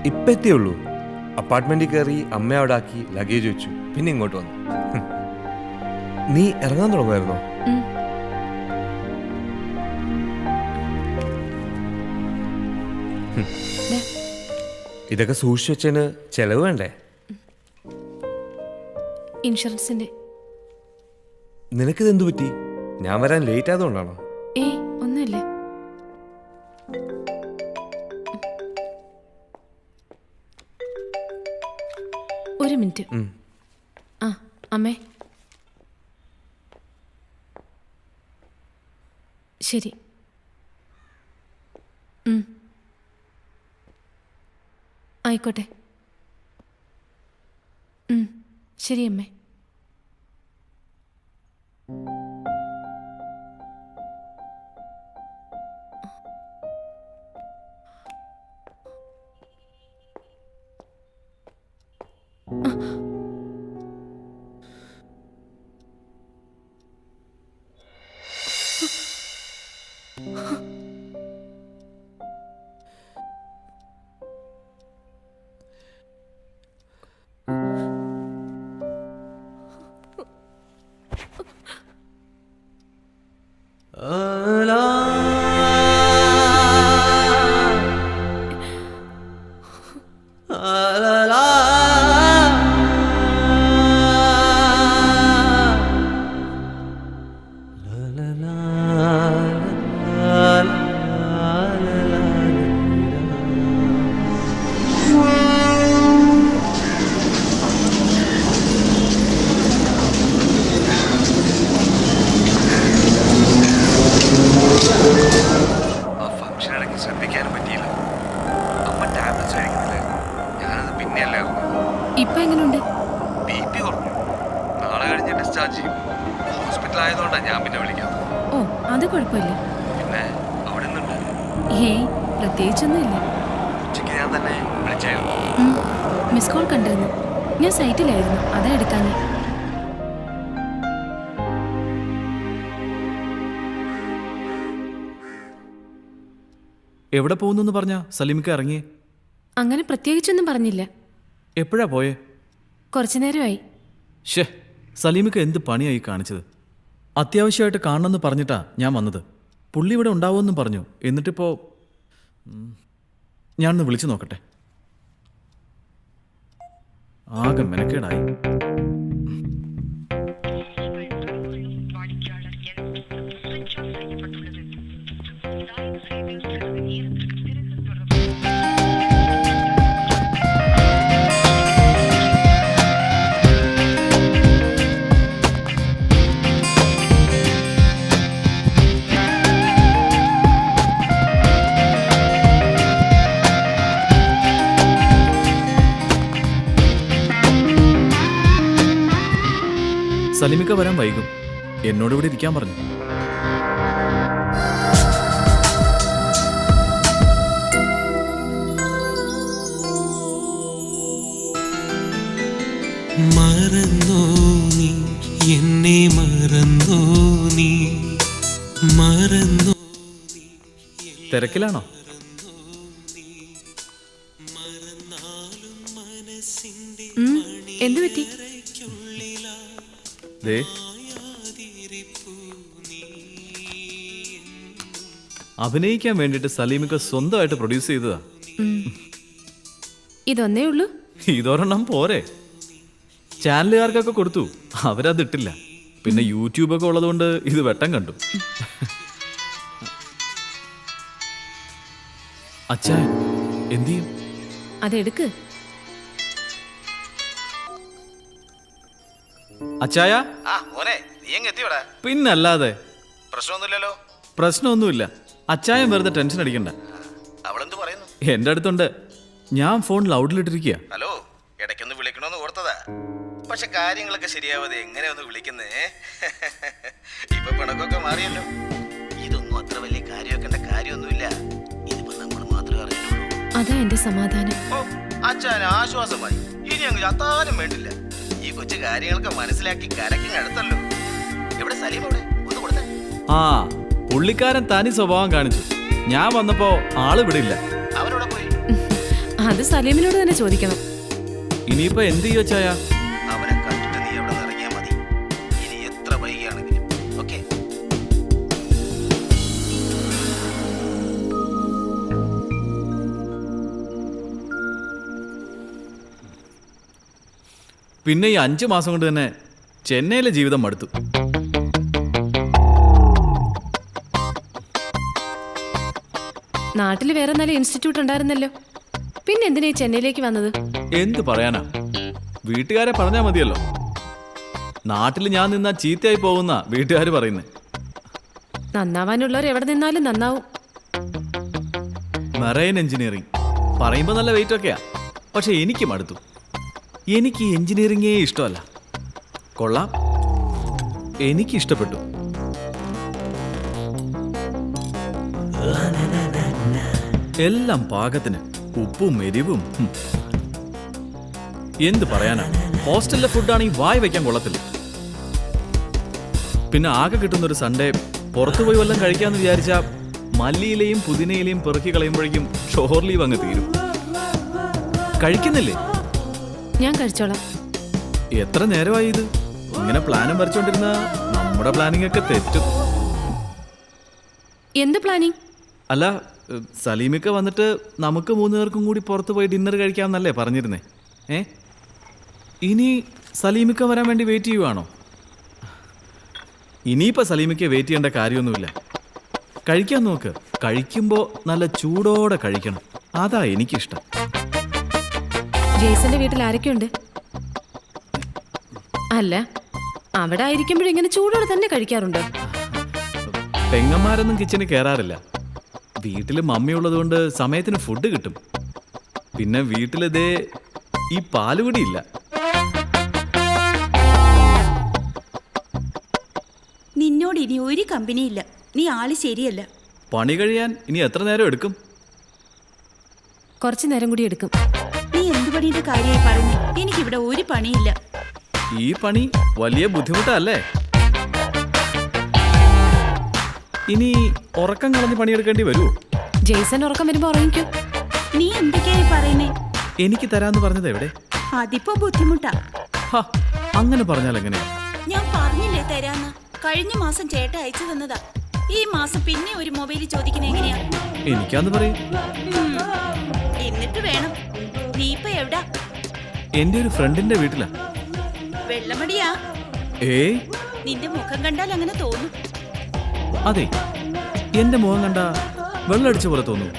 ഇപ്പം എത്തിയുള്ളൂ. അപ്പാർട്ട്മെന്റിൽ കയറി അമ്മ അവിടെ ആക്കി ലഗേജ് വെച്ചു, പിന്നെ ഇങ്ങോട്ട് വന്നു. നീ ഇറങ്ങാൻ തുടങ്ങുമായിരുന്നോ? ഇതൊക്കെ സൂക്ഷിച്ചു വെച്ചതിന് ചെലവ് വേണ്ടേ? ഇൻഷുറൻസിന്റെ. നിനക്കിതെന്തു പറ്റി? ഞാൻ വരാൻ ലേറ്റ് ആയതുകൊണ്ടാണോ? ഏയ് ഒന്നുമില്ല. ഒരു മിനിറ്റ്. ആ അമ്മേ, ശരി. ആയിക്കോട്ടെ. ശരി അമ്മേ. ആ ഫംഗ്ഷൻ ഇടയ്ക്ക് ശ്രദ്ധിക്കാനും പറ്റിയില്ല. അമ്മ ടാബ്ലറ്റ്സ് കഴിക്കുന്നില്ലായിരുന്നു. ഞാനത് പിന്നെയല്ലായിരുന്നു. ഇപ്പൊ എങ്ങനെയുണ്ട്? BP കുറഞ്ഞു. നാളെ കഴിഞ്ഞ് ഡിസ്ചാർജ് ചെയ്യും. ഹോസ്പിറ്റൽ ആയതുകൊണ്ടാണ് ഞാൻ പിന്നെ വിളിക്കാം. ഓ, അത് കുഴപ്പമില്ല. പിന്നെ അവിടെ നിന്നുണ്ട്. ഏയ്, പ്രത്യേകിച്ചൊന്നുമില്ല. ഉച്ചയ്ക്ക് ഞാൻ തന്നെ വിളിച്ചായിരുന്നു. മിസ് കോൾ കണ്ടിരുന്നു. ഞാൻ സൈറ്റിലായിരുന്നു, അതാ എടുക്കാഞ്ഞേ. എവിടെ പോകുന്നു പറഞ്ഞ സലീമിക്ക ഇറങ്ങിയേ? അങ്ങനെ പ്രത്യേകിച്ചൊന്നും പറഞ്ഞില്ല. എപ്പോഴാ പോയേ? കുറച്ചു നേരമായി. ഷേ, സലീമിക്ക എന്ത് പണിയായി കാണിച്ചത്? അത്യാവശ്യമായിട്ട് കാണണമെന്ന് പറഞ്ഞിട്ടാ ഞാൻ വന്നത്. പുള്ളി ഇവിടെ ഉണ്ടാവുമെന്നും പറഞ്ഞു. എന്നിട്ടിപ്പോ ഞാനൊന്ന് വിളിച്ചു നോക്കട്ടെ. ആകെ മെനക്കേടായി. സലീമിക്ക വരാൻ വൈകും. എന്നോട് ഇവിടെ ഇരിക്കാൻ പറഞ്ഞു. മറന്നോ നീ എന്നെ, മറന്നോ നീ, മറന്നോ? തിരക്കിലാണോ? എന്തു പറ്റി? ദേ, അഭിനയിക്കാൻ വേണ്ടിയിട്ട് സലീമിക്ക സ്വന്തമായിട്ട് പ്രൊഡ്യൂസ് ചെയ്തതാ. ഇതൊന്നേ ഉള്ളൂ? ഇതൊരെണ്ണം പോരെ. ചാനലുകാർക്കൊക്കെ കൊടുത്തു, അവരതിട്ടില്ല. പിന്നെ യൂട്യൂബൊക്കെ ഉള്ളതുകൊണ്ട് ഇത് വെട്ടം കണ്ടു. അച്ഛാ, എന്ത് ചെയ്യും? അതെടുക്ക്. അച്ചായ, പിന്നല്ലാതെ. പ്രശ്നമൊന്നുമില്ലല്ലോ. പ്രശ്നമൊന്നുമില്ല. അച്ചായൻ വെറുതെ ടെൻഷൻ അടിക്കണ്ട. അവളെന്ത് പറയുന്നു? എന്റെ അടുത്തുണ്ട്. ഞാൻ ഫോൺ ലൗഡിലിട്ടിരിക്കുക. ഹലോ, ഇടയ്ക്കൊന്ന് വിളിക്കണമെന്ന് ഓർത്തതാ. പക്ഷെ കാര്യങ്ങളൊക്കെ ശരിയാവാതെ എങ്ങനെ ഒന്ന് വിളിക്കുന്നേ? ഇപ്പൊ പിണക്കൊക്കെ മാറിയല്ലോ. ഇതൊന്നും അത്ര വലിയ കാര്യമാക്കേണ്ട കാര്യമൊന്നുമില്ല. ഇതിപ്പോ നമ്മൾ മാത്രമേ അറിയുള്ളൂ. അതാ എന്റെ സമാധാനം. ഓ, അച്ഛന് ആശ്വാസമായി. ഇനി അങ്ങ് ചത്താനും വേണ്ടില്ല. ഈ കൊച്ചു കാര്യങ്ങളൊക്കെ മനസ്സിലാക്കി കരക്കിങ് അടുത്തല്ലോ. എവിടെ സലീം? എവിടെ? ഒന്ന് കൊടുത്തേ. ആ, പുള്ളിക്കാരൻ തനി സ്വഭാവം കാണിച്ചു. ഞാൻ വന്നപ്പോ ആള് ഇവിടെ ഇല്ല. അവരോടെ പോയി. അത് സലീമിനോട് തന്നെ ചോദിക്കണം. ഇനിയിപ്പോ എന്ത് ചെയ്യോ ചായ? അവനെ കണ്ടിട്ട് നീ എവിടെ ഇറങ്ങിയാ മതി. ഇനി എത്ര വൈകിയാണെങ്കിലും. ഓക്കെ. പിന്നെ ഈ 5 മാസം കൊണ്ട് തന്നെ ചെന്നൈയിലെ ജീവിതം മടുത്തു. നാട്ടിൽ വേറെ നല്ല ഇൻസ്റ്റിറ്റ്യൂട്ട് ഉണ്ടായിരുന്നല്ലോ. പിന്നെ എന്തിനാ ഈ ചെന്നൈയിലേക്ക് വന്നത്? എന്ത് പറയാനാ, വീട്ടുകാരെ പറഞ്ഞാ മതിയല്ലോ. നാട്ടിൽ ഞാൻ നിന്നാ ചീത്തയായി പോകുന്ന വീട്ടുകാർ പറയുന്നേ. നന്നാവാനുള്ളവർ എവിടെ നിന്നാലും നന്നാവും. മെറൈൻ എഞ്ചിനീയറിംഗ് പറയുമ്പോൾ നല്ല വെയിറ്റ് ഒക്കെയാ. പക്ഷെ എനിക്ക് മടുത്തു. എനിക്ക് എഞ്ചിനീയറിംഗേ ഇഷ്ടമല്ല. കൊള്ളാം, എനിക്ക് ഇഷ്ടപ്പെട്ടു. എല്ലാം പാകത്തിന്, ഉപ്പും എരിവും. എന്ത് പറയാനാ, ഹോസ്റ്റലിലെ ഫുഡാണെങ്കിൽ വായി വയ്ക്കാൻ കൊള്ളത്തില്ല. പിന്നെ ആകെ കിട്ടുന്നൊരു സൺഡേ പുറത്തു പോയി വല്ലതും കഴിക്കാമെന്ന് വിചാരിച്ചാൽ മല്ലിയിലെയും പുതിനയിലെയും പെറുക്കി കളയുമ്പോഴേക്കും ഷോർ ലീവ് അങ്ങ് തീരും. കഴിക്കുന്നില്ലേ? ഞാൻ കഴിച്ചോളാം. എത്ര നേരമായി ഇത്? ഇങ്ങനെ പ്ലാനും വരച്ചോണ്ടിരുന്ന നമ്മുടെ പ്ലാനിങ് ഒക്കെ തെറ്റും. എന്ത് പ്ലാനിങ്? അല്ല, സലീമിക്ക വന്നിട്ട് നമുക്ക് 3 പേർക്കും കൂടി പുറത്ത് പോയി ഡിന്നർ കഴിക്കാമെന്നല്ലേ പറഞ്ഞിരുന്നേ? ഇനി സലീമിക്ക വരാൻ വേണ്ടി വെയിറ്റ് ചെയ്യുവാണോ? ഇനിയിപ്പോൾ സലീമിക്ക വെയിറ്റ് ചെയ്യേണ്ട കാര്യമൊന്നുമില്ല. കഴിക്കാൻ നോക്ക്. കഴിക്കുമ്പോൾ നല്ല ചൂടോടെ കഴിക്കണം. അതാ എനിക്കിഷ്ടം. ജെയ്സന്റെ വീട്ടിൽ ആരൊക്കെയുണ്ട്? അല്ല, അവിടെ ആയിരിക്കുമ്പോഴിങ്ങനെ ചൂടോടെ തന്നെ കഴിക്കാറുണ്ട്. പെങ്ങന്മാരൊന്നും കിച്ചണിൽ കയറാറില്ല. വീട്ടിൽ മമ്മി ഉള്ളതുകൊണ്ട് സമയത്തിന് ഫുഡ് കിട്ടും. പിന്നെ വീട്ടിലിതേ ഈ പാലുകൂടി ഇല്ല. നിന്നോട് ഇനി ഒരു കമ്പനിയില്ല. നീ ആള് ശരിയല്ല. പണി കഴിയാൻ ഇനി എത്ര നേരം എടുക്കും? കുറച്ചു നേരം കൂടി എടുക്കും. നീ എന്ത് പണിയുടെ കാര്യമായി പറഞ്ഞു? എനിക്കിവിടെ ഒരു പണിയില്ല. ഈ പണി വലിയ ബുദ്ധിമുട്ടല്ലേ? ഇനി ഉറക്കം കളഞ്ഞ് പണിയെടുക്കേണ്ടി വരുമോ? ജെയ്സൺ ഉറക്കം വരുമ്പോ ഉറങ്ങിക്കോ. നീ എന്തൊക്കെയായി പറയുന്നേ? എനിക്ക് തരാന്ന് പറഞ്ഞത് എവിടെ? അതിപ്പോ ബുദ്ധിമുട്ടാ. അങ്ങനെ പറഞ്ഞാൽ എങ്ങനെയാ? ഞാൻ പറഞ്ഞില്ലേ തരാന്ന്. കഴിഞ്ഞ മാസം ചേട്ട അയച്ചു തന്നതാ. ഈ മാസം പിന്നെ ഒരു മൊബൈൽ ചോദിക്കുന്നത് എങ്ങനെയാ? എനിക്കാന്ന് പറയും. എന്നിട്ട് വേണം. നീ ഇപ്പൊ എവിടാ? എന്റെ ഒരു ഫ്രണ്ടിന്റെ വീട്ടിലാ. വെള്ളമടിയാ? നിന്റെ മുഖം കണ്ടാൽ അങ്ങനെ തോന്നും. അതെ, എന്റെ മുഖം കണ്ട വെള്ളമടിച്ച പോലെ തോന്നും.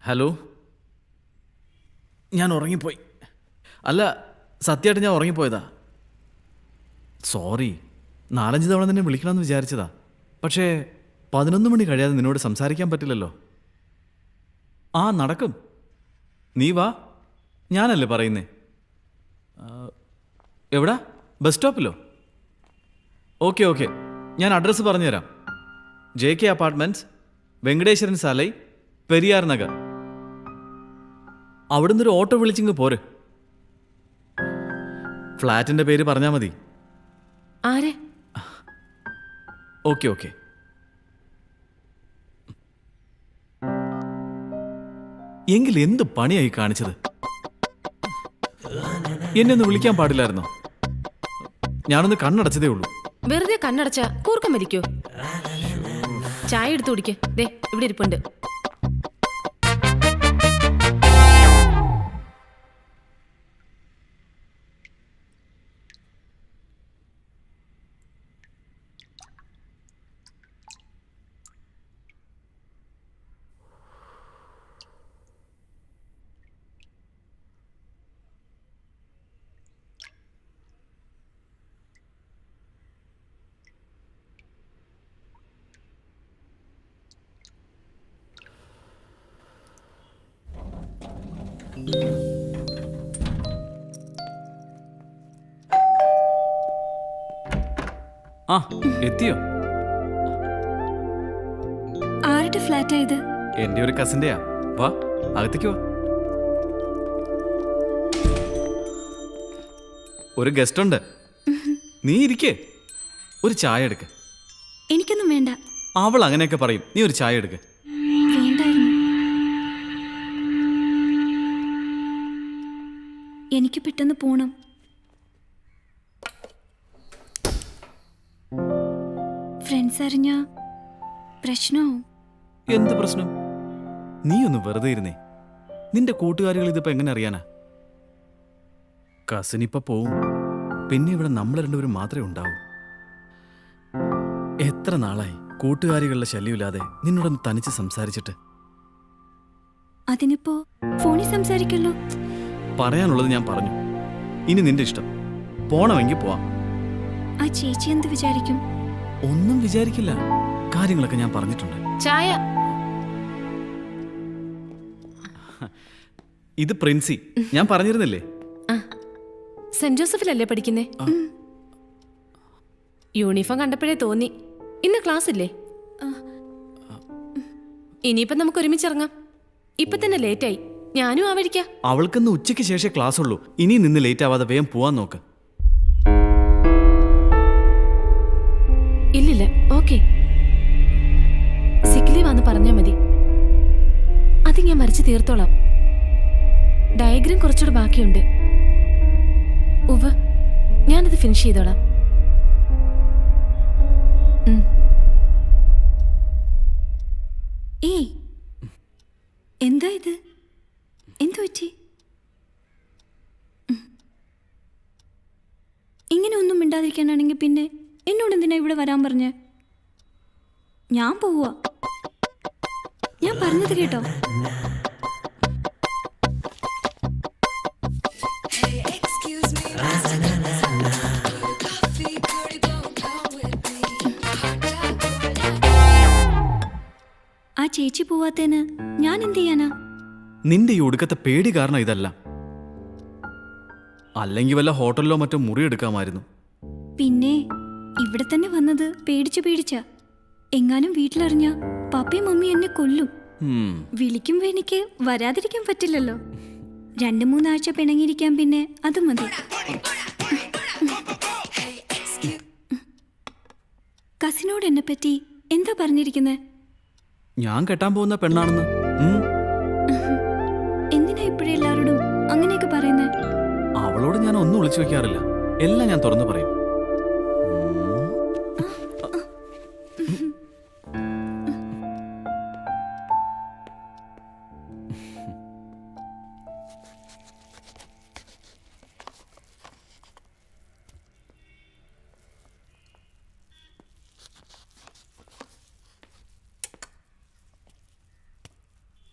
ഹലോ, ഞാൻ ഉറങ്ങിപ്പോയി. അല്ല, സത്യമായിട്ട് ഞാൻ ഉറങ്ങിപ്പോയതാ. സോറി. 4-5 തവണ നിന്നെ വിളിക്കണമെന്ന് വിചാരിച്ചതാ. പക്ഷേ 11 മണി കഴിയാതെ നിന്നോട് സംസാരിക്കാൻ പറ്റില്ലല്ലോ. നടക്കും. നീ വാ. ഞാനല്ലേ പറയുന്നേ. എവിടാ? ബസ് സ്റ്റോപ്പിലോ? ഓക്കെ, ഞാൻ അഡ്രസ്സ് പറഞ്ഞുതരാം. JK apartments, Venkateswaran Salai, Periyar Nagar. അവിടുന്ന് ഒരു ഓട്ടോ വിളിച്ചിങ്ങ് പോര്. ഫ്ലാറ്റിന്റെ പേര് പറഞ്ഞാൽ മതി. ആരെ? ഓക്കെ. എങ്കിൽ എന്ത് പണിയായി കാണിച്ചത്? എന്നെ ഒന്ന് വിളിക്കാൻ പാടില്ലായിരുന്നോ? ഞാനൊന്ന് കണ്ണടച്ചതേ ഉള്ളൂ. വെറുതെ കണ്ണടച്ച കൂർക്കം മരിക്കോ? ചായ എടുത്തു കുടിക്ക്. ദേ ഇവിടെ ഇരിപ്പുണ്ട്. എത്തിയോ? ആരുടെ ഫ്ലാറ്റാ ഇത്? എന്റെ ഒരു കസിന്റെയാ. വാ. അകത്തേക്ക് വാ. ഒരു ഗസ്റ്റ് ഉണ്ട്. നീ ഇരിക്കേ, ഒരു ചായ എടുക്ക്. എനിക്കൊന്നും വേണ്ട. അവൾ അങ്ങനെയൊക്കെ പറയും. നീ ഒരു ചായ എടുക്ക്. വേണ്ടായിരുന്നു. എനിക്ക് പെട്ടെന്ന് പോണം. ഫ്രണ്ട്സ് അറിഞ്ഞ പ്രശ്നമാവും. എന്ത് പ്രശ്നം? നീ ഒന്ന് വെറുതെ ഇരുന്നേ. നിന്റെ കൂട്ടുകാരികൾ ഇതിപ്പോ എങ്ങനെ അറിയാനാ? കസിൻ ഇപ്പൊ പോവും. പിന്നെ ഇവിടെ നമ്മൾ രണ്ടുപേരും മാത്രമേ ഉണ്ടാവൂ. എത്ര നാളായി കൂട്ടുകാരികളുടെ ശല്യമില്ലാതെ നിന്നോടൊന്ന് തനിച്ച് സംസാരിച്ചിട്ട്. അതിനിപ്പോ ഫോണിൽ സംസാരിക്കല്ലോ. പറയാനുള്ളത് ഞാൻ പറഞ്ഞു. ഇനി നിന്റെ ഇഷ്ടം. പോണമെങ്കിൽ പോവാം. ആ ചേച്ചി എന്ത് വിചാരിക്കും? ഒന്നും വിചാരിക്കില്ല. കാര്യങ്ങളൊക്കെ ഞാൻ പറഞ്ഞിട്ടുണ്ട്. ചായ. ഇത് പ്രിൻസി. ഞാൻ പറഞ്ഞിരുന്നില്ലേ? സെന്റ് ജോസഫിലല്ലേ പഠിക്കുന്നേ? യൂണിഫോം കണ്ടപ്പോഴേ തോന്നി. ഇന്ന് ക്ലാസ് ഇല്ലേ? ഇനിയിപ്പോ നമുക്ക് ഒരുമിച്ചിറങ്ങാം. ഇപ്പൊ തന്നെ ലേറ്റായി. ഞാനും ആ വഴിക്കാ. അവൾക്കിന്ന് ഉച്ചയ്ക്ക് ശേഷം ക്ലാസ് ഉള്ളൂ. ഇനി നിന്ന് ലേറ്റ് ആവാതെ വേഗം പോവാൻ നോക്ക്. ഇല്ലില്ല, ഓക്കെ. സിക്ക് ലീവ് ആന്ന് പറഞ്ഞാൽ മതി. അത് ഞാൻ വരച്ച് തീർത്തോളാം. ഡയഗ്രാം കുറച്ചുകൂടെ ബാക്കിയുണ്ട്. ഉവ്വ്, ഞാനത് ഫിനിഷ് ചെയ്തോളാം. ഏയ്, എന്താ ഇത്? എന്തു പറ്റി? ഇങ്ങനെ ഒന്നും മിണ്ടാതിരിക്കാനാണെങ്കിൽ പിന്നെ എന്നോട് എന്തിനാ ഇവിടെ വരാൻ പറഞ്ഞേ? ഞാൻ പോവാ. ഞാൻ പറഞ്ഞത് കേട്ടോ? ആ ചേച്ചി പോവാത്തേന് ഞാൻ എന്ത് ചെയ്യാനാ? നിന്റെ ഈ ഒടുക്കത്തെ പേടി കാരണം ഇതല്ല. അല്ലെങ്കിൽ വല്ല ഹോട്ടലിലോ മറ്റോ മുറി എടുക്കാമായിരുന്നു. പിന്നെ ഇവിടെ തന്നെ വന്നത് പേടിച്ച. എങ്ങാനും വീട്ടിലറിഞ്ഞ പപ്പയും മമ്മിയും എന്നെ കൊല്ലും. വിളിക്കുമ്പോ എനിക്ക് വരാതിരിക്കാൻ പറ്റില്ലല്ലോ. 2-3 ആഴ്ച പിണങ്ങിയിരിക്കാൻ. പിന്നെ അത് മതി. കസിനോട് എന്നെ പറ്റി എന്താ പറഞ്ഞിരിക്കുന്നത്? ഞാൻ കെട്ടാൻ പോകുന്ന പെണ്ണാണെന്ന്. എന്തിനാ ഇപ്പോഴേ എല്ലാവരോടും അങ്ങനെയൊക്കെ പറയുന്നേ? അവളോട് ഞാൻ ഒന്നും ഒളിച്ചു വെക്കാറില്ല. എല്ലാം ഞാൻ തുറന്നു പറയും.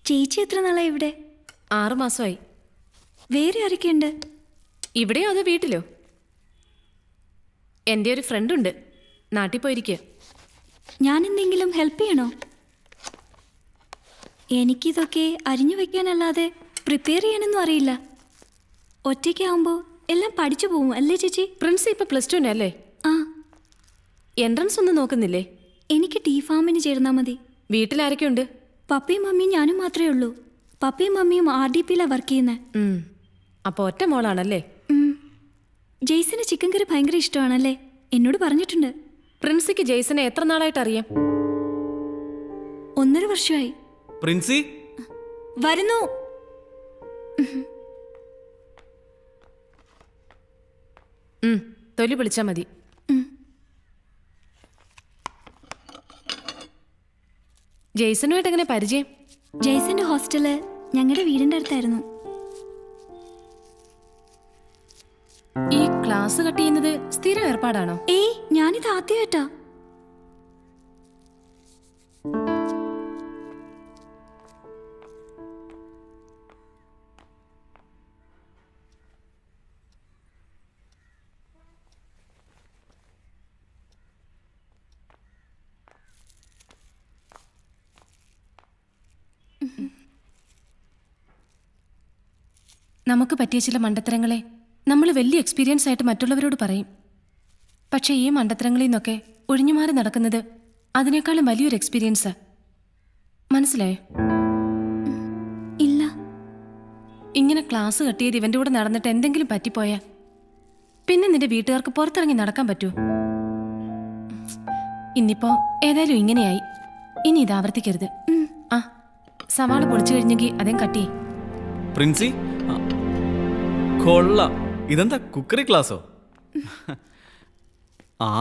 ചേച്ചി എത്ര നാളായി ഇവിടെ? 6 മാസമായി. വേറെ ആരൊക്കെയുണ്ട്? ഇവിടെയോ അതോ വീട്ടിലോ? എൻ്റെ ഒരു ഫ്രണ്ടുണ്ട്, നാട്ടിൽ പോയിരിക്കുക. ഞാൻ എന്തെങ്കിലും ഹെൽപ്പ് ചെയ്യണോ? എനിക്കിതൊക്കെ അരിഞ്ഞു വെക്കാനല്ലാതെ പ്രിപ്പയർ ചെയ്യാനൊന്നും അറിയില്ല. ഒറ്റയ്ക്കാവുമ്പോൾ എല്ലാം പഠിച്ചു പോവും അല്ലേ ചേച്ചി? പ്രിൻസി ഇപ്പൊ +2 അല്ലേ? ആ. എൻട്രൻസ് ഒന്നും നോക്കുന്നില്ലേ? എനിക്ക് ടീ ഫാമിന് ചേർന്നാൽ മതി. വീട്ടിലാരൊക്കെയുണ്ട്? പപ്പയും മമ്മിയും ഞാനും മാത്രമേ ഉള്ളൂ. പപ്പയും മമ്മിയും RDPയിലാണ് വർക്ക് ചെയ്യുന്നത്. അപ്പൊ ഒറ്റ മോളാണല്ലേ? ജെയ്സന് ചിക്കൻ കറി ഭയങ്കര ഇഷ്ടമാണല്ലേ? എന്നോട് പറഞ്ഞിട്ടുണ്ട്. പ്രിൻസിക്ക് ജെയ്സനെ എത്ര നാളായിട്ട് അറിയാം? 1.5 വർഷമായി. പ്രിൻസി വരുന്നു. തൊലി വിളിച്ചാ മതി. ജെയ്സനുമായിട്ട് എങ്ങനെ പരിചയം? ജെയ്സന്റെ ഹോസ്റ്റല് ഞങ്ങളുടെ വീടിന്റെ അടുത്തായിരുന്നു. ഈ ക്ലാസ് കട്ട് ചെയ്യുന്നത് സ്ഥിരം ഏർപ്പാടാണോ? ഏയ്, ഞാനിത് ആദ്യമായിട്ടാ. നമുക്ക് പറ്റിയ ചില മണ്ടത്തരങ്ങളെ നമ്മൾ വലിയ എക്സ്പീരിയൻസ് ആയിട്ട് മറ്റുള്ളവരോട് പറയും. പക്ഷേ ഈ മണ്ടത്തരങ്ങളിൽ നിന്നൊക്കെ ഒഴിഞ്ഞുമാറി നടക്കുന്നത് അതിനേക്കാളും വലിയൊരു എക്സ്പീരിയൻസാ. മനസ്സിലായോ? ഇല്ല, ഇങ്ങനെ ക്ലാസ് കട്ട് ചെയ്ത് ഇവന്റെ കൂടെ നടന്നിട്ട് എന്തെങ്കിലും പറ്റിപ്പോയാ പിന്നെ നിന്റെ വീട്ടുകാർക്ക് പുറത്തിറങ്ങി നടക്കാൻ പറ്റുമോ? ഇന്നിപ്പോ ഏതായാലും ഇങ്ങനെയായി. ഇനി ഇത് ആവർത്തിക്കരുത്. ആ സവാള പൊളിച്ചു കഴിഞ്ഞെങ്കിൽ അതേം കട്ടി. പ്രിൻസി കൊള്ളാം. ഇതെന്താ കുക്കറി ക്ലാസ്സോ? ആ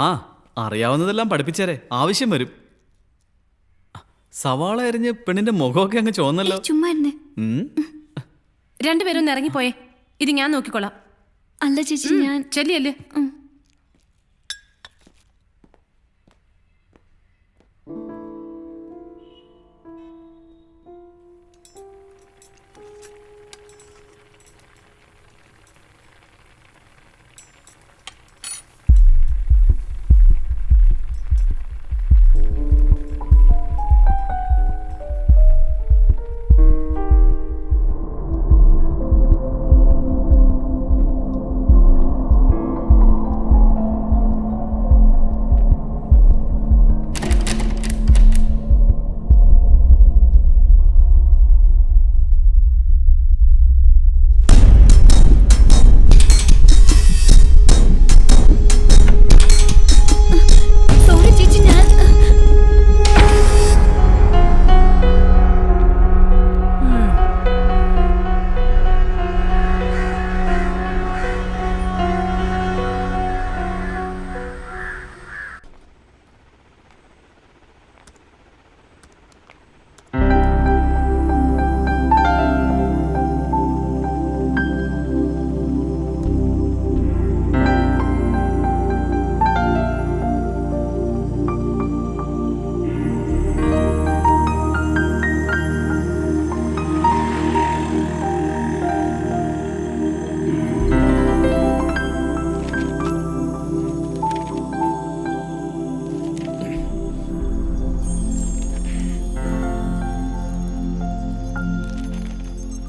അറിയാവുന്നതെല്ലാം പഠിപ്പിച്ചേരെ, ആവശ്യം വരും. സവാള അരിഞ്ഞ് പെണ്ണിന്റെ മുഖമൊക്കെ അങ്ങ് ചോന്നല്ലോ. ചുമ്മാ ഇരുന്നേ. രണ്ടുപേരും ഒന്ന് ഇറങ്ങിപ്പോയേ, ഇത് ഞാൻ നോക്കിക്കൊള്ളാം. അല്ല ചേച്ചി, ഞാൻ ചെല്ലിയല്ലേ.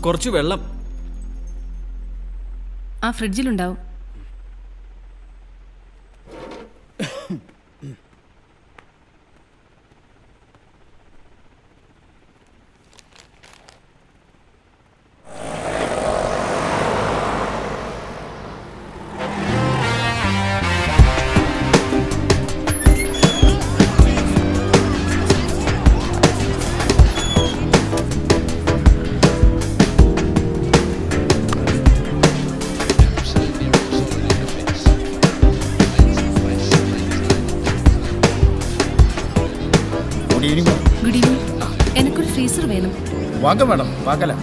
കുറച്ച് വെള്ളം ആ ഫ്രിഡ്ജിലുണ്ടാവും. Good evening. Good evening. എനിക്കൊരു ഫ്രീസർ വേണം. വാങ്ങ മേഡം, വാങ്ങല.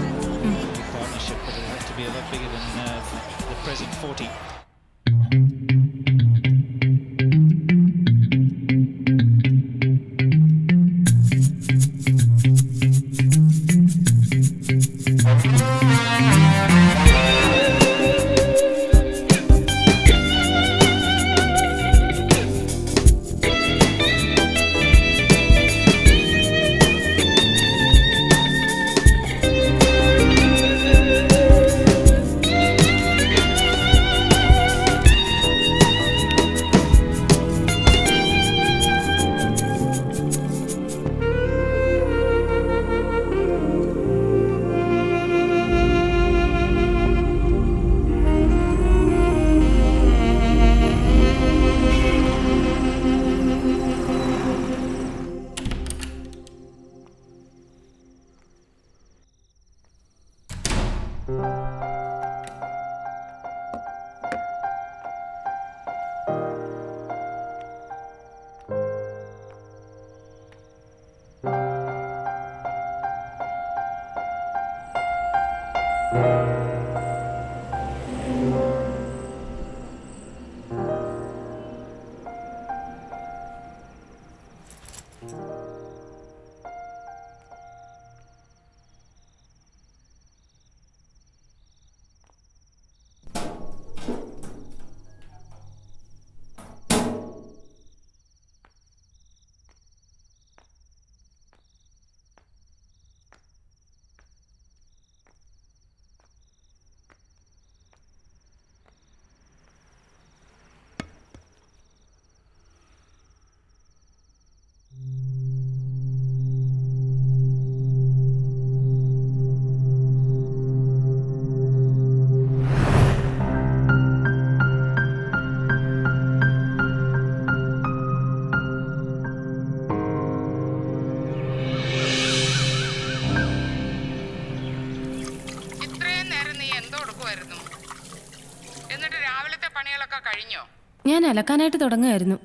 പണികളൊക്കെ കഴിഞ്ഞോ? ഞാൻ അലക്കാനായിട്ട് തുടങ്ങുമായിരുന്നു.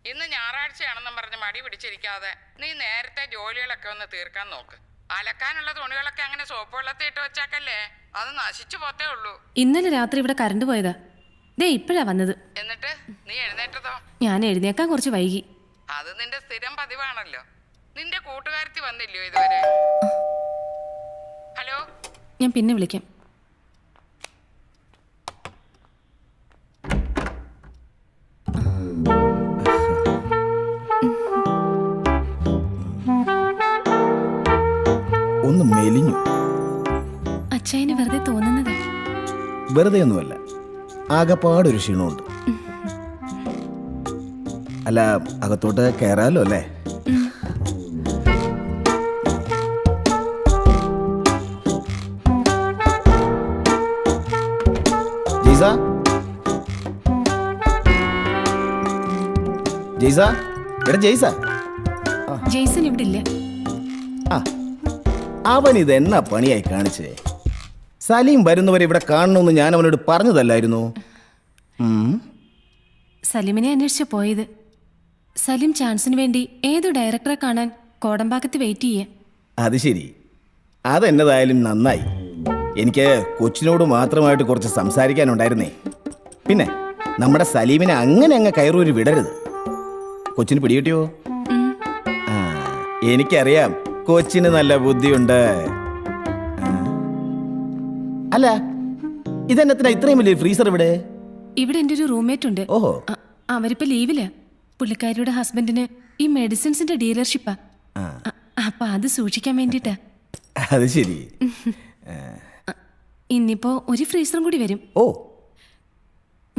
ഇന്ന് ഞായറാഴ്ചയാണെന്നും പറഞ്ഞ് മടി പിടിച്ചിരിക്കാതെ നീ നേരത്തെ ജോലികളൊക്കെ ഒന്ന് തീർക്കാൻ നോക്ക്. അലക്കാനുള്ള തുണികളൊക്കെ അങ്ങനെ സോപ്പ് വെള്ളത്തിൽ ഇട്ട് വെച്ചാക്കല്ലേ, അത് നശിച്ചു പോത്തേ ഉള്ളൂ. ഇന്നലെ രാത്രി ഇവിടെ കറണ്ട് പോയതാ, ദേ ഇപ്പോഴാ വന്നത്. എന്നിട്ട് നീ എഴുന്നേറ്റതോ? ഞാൻ എഴുന്നേക്കാൻ കുറച്ച് വൈകി. അത് നിന്റെ സ്ഥിരം പതിവാണല്ലോ. നിന്റെ കൂട്ടുകാരത്തി വന്നില്ലയോ ഇതുവരെ? ഹലോ, ഞാൻ പിന്നെ വിളിക്കാം. ഒന്ന് മെലിഞ്ഞു. അച്ചായന് വെറുതെ തോന്നുന്നത്. വെറുതെ ഒന്നുമല്ല, ആകെപ്പാടൊരു ക്ഷീണമുണ്ട്. അല്ല, അകത്തോട്ട് കയറാലോ അല്ലേ? ജയ്സ, ജയ്സ, എടാ ജയ്സ. ജെയ്സൺ ഇവിടെ ഇല്ല. ആ, അവൻ ഇത് എന്നാ പണിയായി കാണിച്ചേ? സലീം വരുന്നവരെ ഇവിടെ കാണണമെന്ന് ഞാൻ അവനോട് പറഞ്ഞതല്ലായിരുന്നു? സലീമിനെ അന്വേഷിച്ച് പോയത്. സലീം ചാൻസിന് വേണ്ടി ഏതോ ഡയറക്ടറെ കാണാൻ കോടമ്പാക്കത്ത് വെയിറ്റ് ചെയ്യേ. അത് ശരി, അതെന്നതായാലും നന്നായി. എനിക്ക് കൊച്ചിനോട് മാത്രമായിട്ട് കുറച്ച് സംസാരിക്കാനുണ്ടായിരുന്നേ. പിന്നെ നമ്മുടെ സലീമിനെ അങ്ങനെ അങ്ങ് കയറൂരി വിടരുത്. കൊച്ചിന് പിടികിട്ടിയോ? ആ, എനിക്കറിയാം കൊച്ചിന് നല്ല ബുദ്ധിയുണ്ട്. അല്ല, ഇതെന്നത്തിനാ ഇത്രയും വലിയ ഫ്രീസർ ഇവിടെ? ഇവിടെ എൻ്റെ ഒരു റൂംമേറ്റ് ഉണ്ട്. ഓഹോ. അവരിപ്പോ ലീവില്ല. പുള്ളിക്കാരിയുടെ ഹസ്ബൻഡിന് ഈ മെഡിസിൻസിന്റെ ഡീലർഷിപ്പാ. അപ്പൊ അത് സൂക്ഷിക്കാൻ വേണ്ടിട്ടാ. അത് ശരി. ഇന്നിപ്പോ ഒരു ഫ്രീസറും കൂടി വരും. ഓ,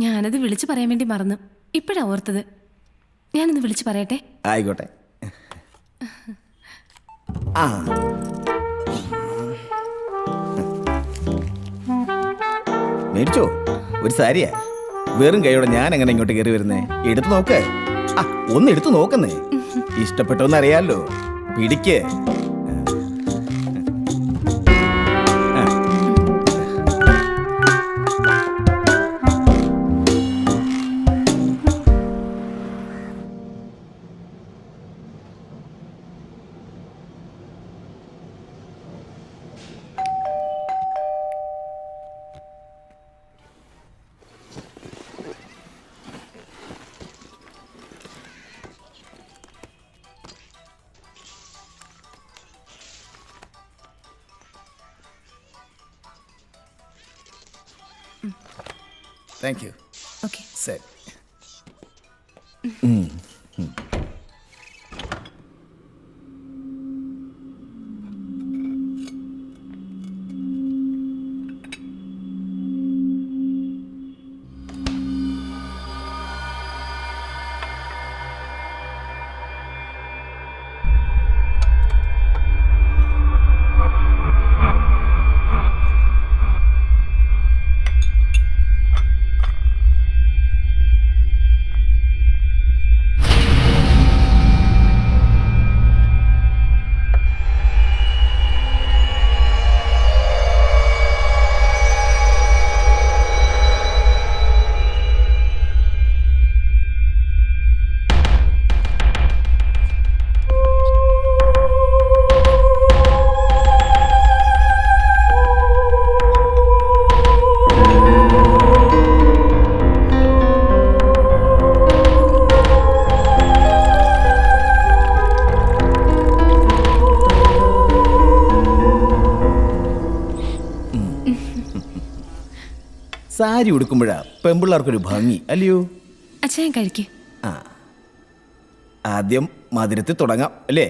ഞാനത് വിളിച്ചു പറയാൻ വേണ്ടി മറന്നു. ഇപ്പോഴാ ഓർത്തത്. ഞാനൊന്ന് വിളിച്ചു പറയട്ടെ? ആയിക്കോട്ടെ. ആ, മേടിച്ചോ? ഒരു സാരിയാ. വെറും കൈയോടെ ഞാൻ എങ്ങനെ ഇങ്ങോട്ട് കയറി വരുന്നേ? എടുത്തു നോക്ക്. ആ, ഒന്ന് എടുത്തു നോക്കുന്നേ. ഇഷ്ടപ്പെട്ടോന്ന് അറിയാലോ. പിടിക്ക്. Thank you. ഓക്കെ. ശരി. സാരി ഉടുക്കുമ്പോഴാ പെമ്പിള്ളാർക്കൊരു ഭംഗി, അല്ലയോ? അച്ഛൻ കഴിക്ക്. ആ, ആദ്യം മധുരത്തിൽ തുടങ്ങാം അല്ലേ?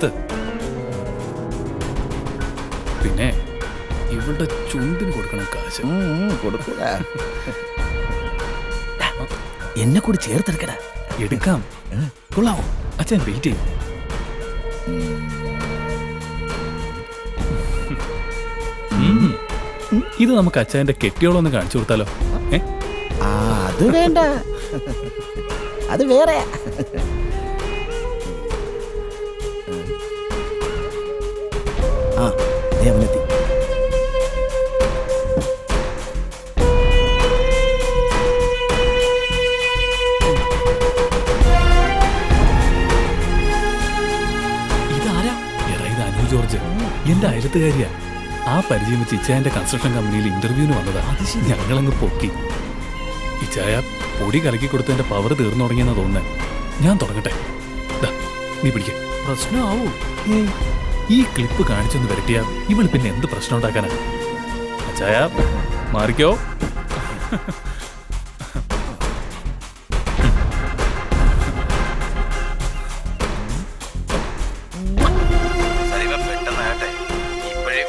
നിർത്ത്. പിന്നെ ഇവളുടെ ചുണ്ടിന് കൊടുക്കണം കാശ്. കൊടുക്കൂല. എന്നെ കൂടി ചേർത്തെടുക്കടാ. എടുക്കാം. കൊള്ളാമോ? അച്ഛൻ വെയിറ്റ് ചെയ്യും. ഇത് നമുക്ക് അച്ഛൻ്റെ കെട്ടിയോളം ഒന്ന് കാണിച്ചു കൊടുത്താലോ? അത് വേണ്ട, അത് വേറെ. ആ അവനെത്തി. ഇതാരാ? എടാ, ഇത് അനു ജോർജ്, എന്റെ അയലത്തുകാരിയാ. ആ പരിചയം വെച്ച് ഇച്ചായന്റെ കൺസ്ട്രക്ഷൻ കമ്പനിയിൽ ഇന്റർവ്യൂവിന് വന്നതാ. ഞങ്ങളങ്ങ് പൊക്കി. ഇച്ചായ പൊടി കലക്കി കൊടുത്തതിന്റെ പവർ തീർന്നു തുടങ്ങിയെന്നാ തോന്നുന്നേ. ഞാൻ തുടങ്ങട്ടെ. നീ പിടിക്ക. പ്രശ്നമാവൂ. ഈ ക്ലിപ്പ് കാണിച്ചൊന്ന് വരട്ടിയാ ഇവൾ പിന്നെ എന്ത് പ്രശ്നം ഉണ്ടാക്കാനാ? അച്ചായ മാറിക്കോ.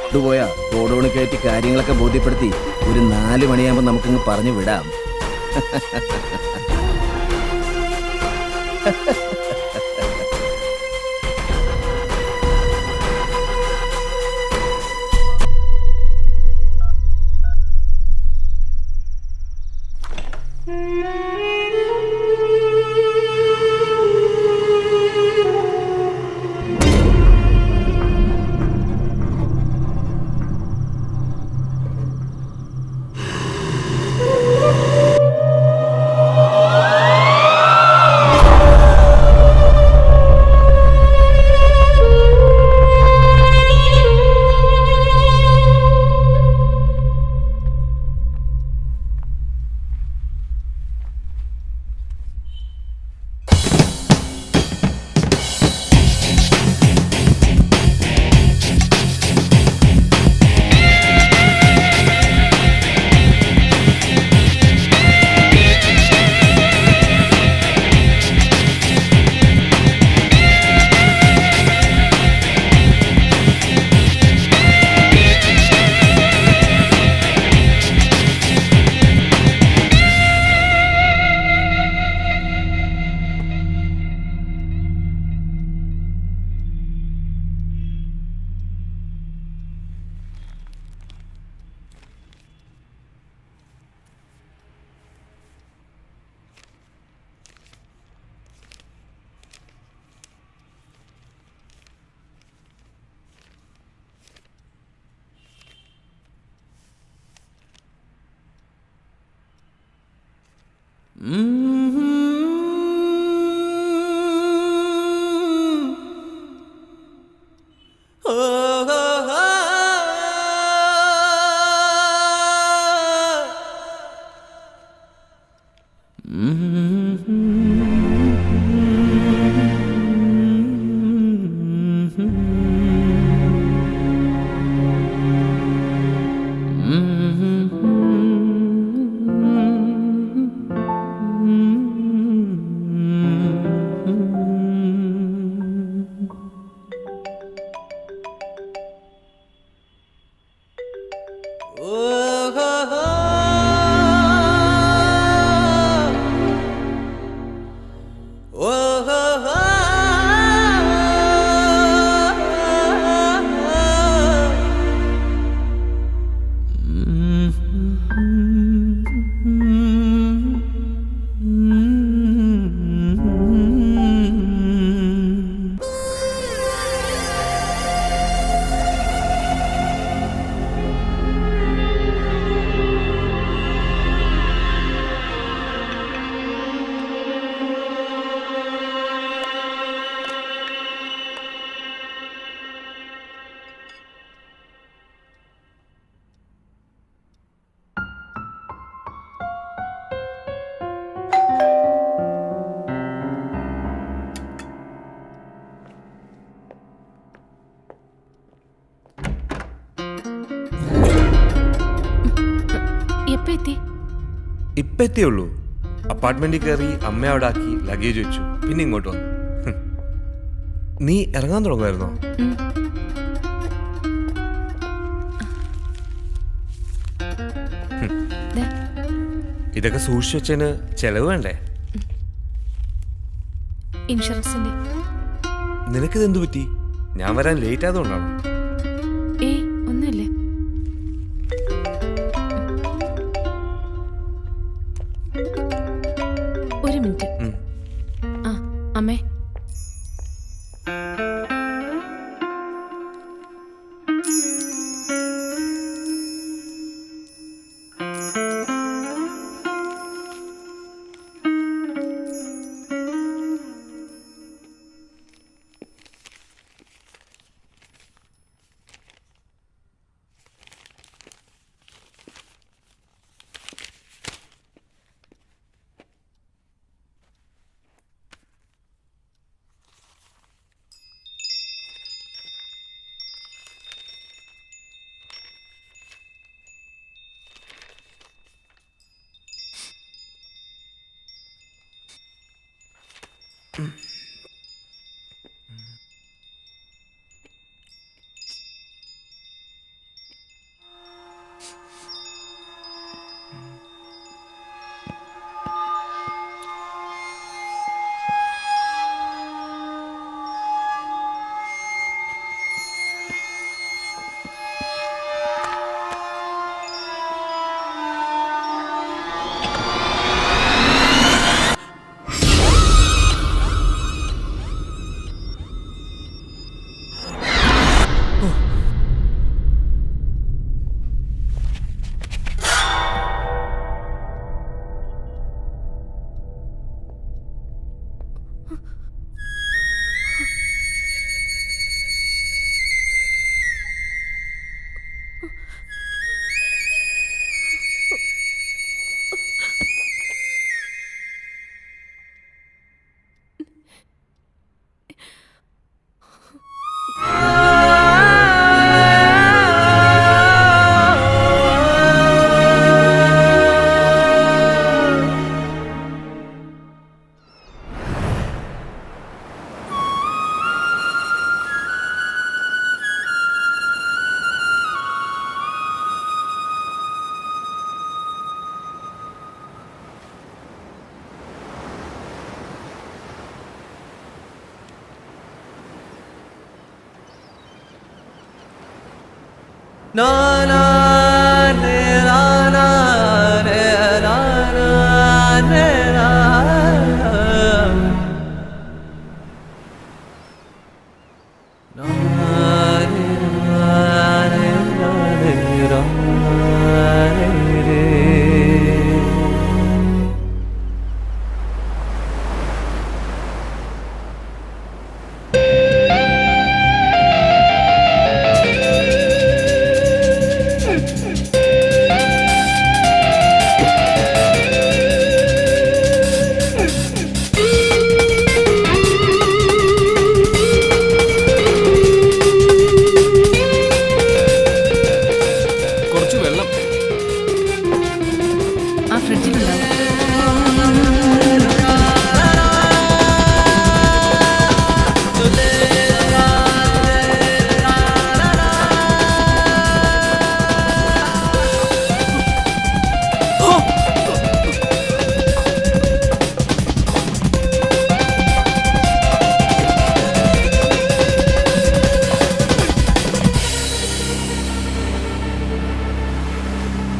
കൊണ്ടുപോയാ റോഡോണ് കയറ്റി കാര്യങ്ങളൊക്കെ ബോധ്യപ്പെടുത്തി ഒരു 4 മണിയാകുമ്പോൾ നമുക്കിങ്ങ് പറഞ്ഞു വിടാം. ഇപ്പം എത്തിയുള്ളൂ. അപ്പാർട്ട്മെന്റിൽ കയറി അമ്മ അവിടെ ആക്കി ലഗേജ് വെച്ചു, പിന്നെ ഇങ്ങോട്ട് വന്നു. നീ ഇറങ്ങാൻ തുടങ്ങുമായിരുന്നോ? ഇതൊക്കെ സൂക്ഷിച്ചു വെച്ചതിന് ചെലവ് വേണ്ടേ? ഇൻഷുറൻസിന്റെ. നിനക്കിതെന്തു പറ്റി? ഞാൻ വരാൻ ലേറ്റ് ആയതുകൊണ്ടാണോ? ഒന്നുമില്ലേ. ഒരു മിനിറ്റ്. ആ അമ്മേ,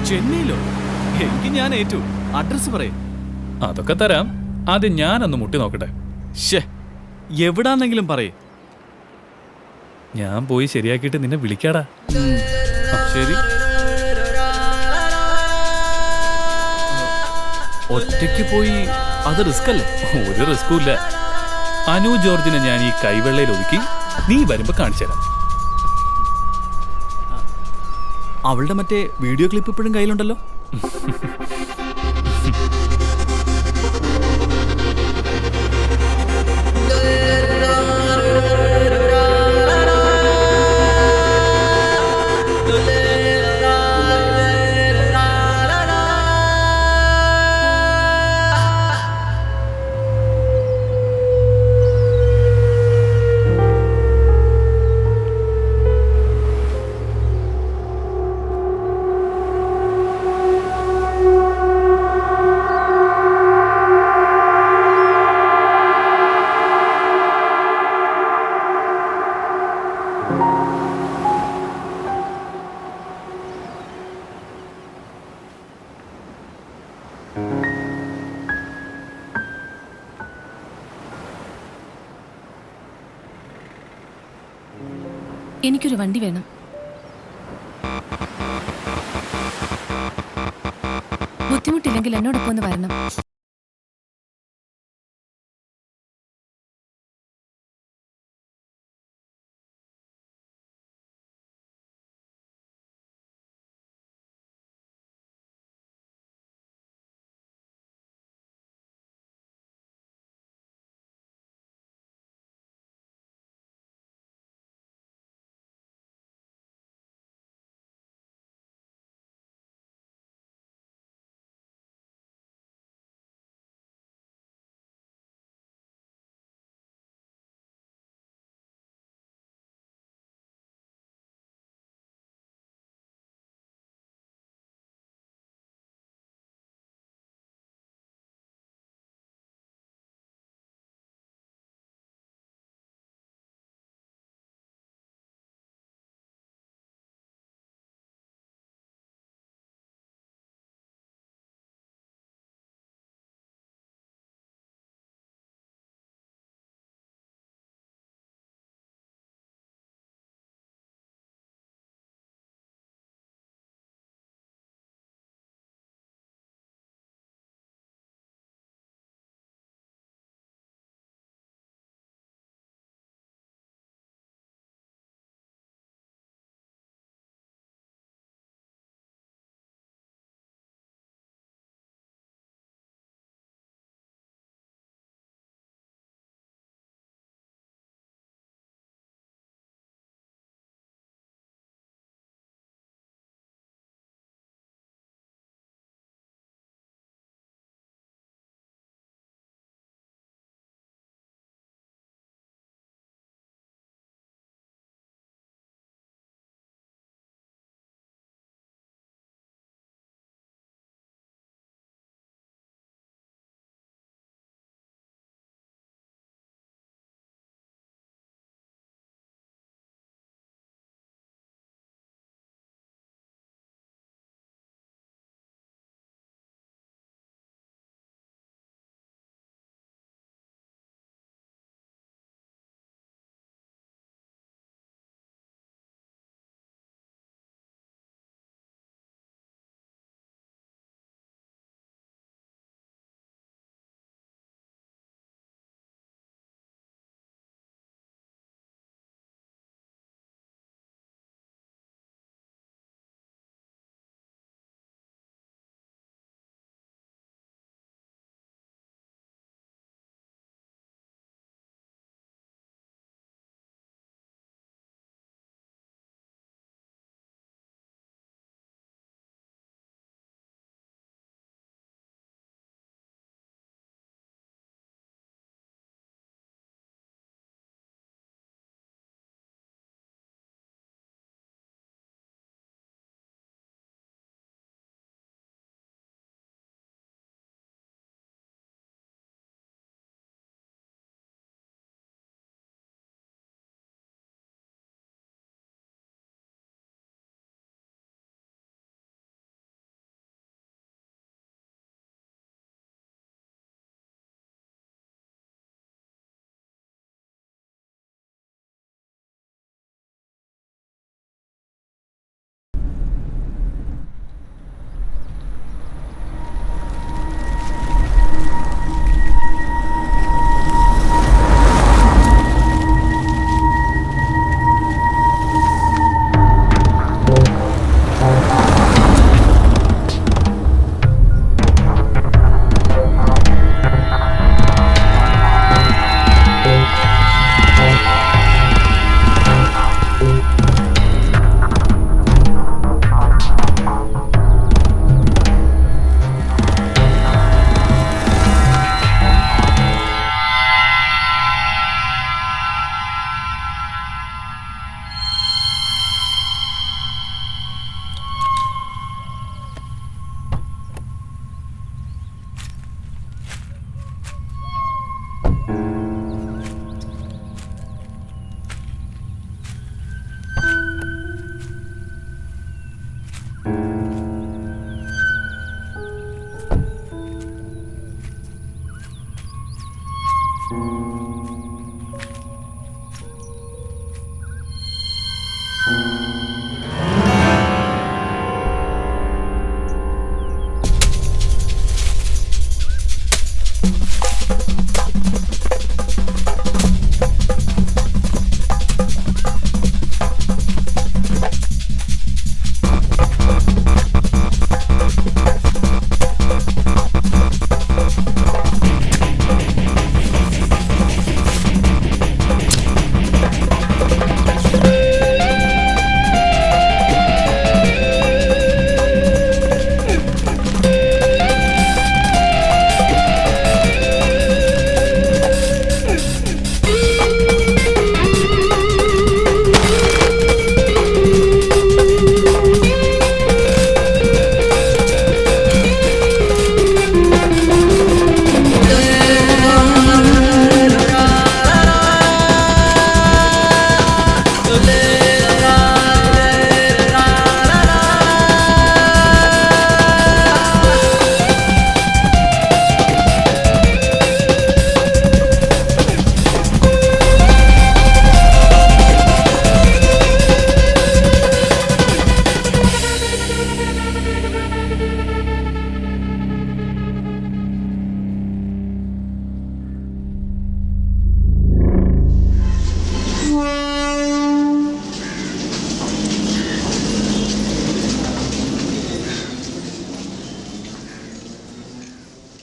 ചെന്നൈയിലോ? എനിക്ക് ഞാൻ ഏറ്റു. അഡ്രസ് പറയും. അതൊക്കെ തരാം. ആദ്യം ഞാനൊന്ന് മുട്ടി നോക്കട്ടെ. എവിടാന്നെങ്കിലും പറയേ. ഞാൻ പോയി ശരിയാക്കിയിട്ട് നിന്നെ വിളിക്കാടാ. ശരി. ഒറ്റയ്ക്ക് പോയി അത് റിസ്ക് അല്ലേ? ഒരു റിസ്കും ഇല്ല. അനു ജോർജിനെ ഞാൻ ഈ കൈവെള്ളയിൽ ഒതുക്കി നീ വരുമ്പോ കാണിച്ചു തരാം. അവളുടെ മറ്റേ വീഡിയോ ക്ലിപ്പ് ഇപ്പോഴും കയ്യിലുണ്ടല്ലോ. എനിക്കൊരു വണ്ടി വേണം. ബുദ്ധിമുട്ടില്ലെങ്കിൽ എന്നോടൊപ്പം ഒന്ന് വരണം.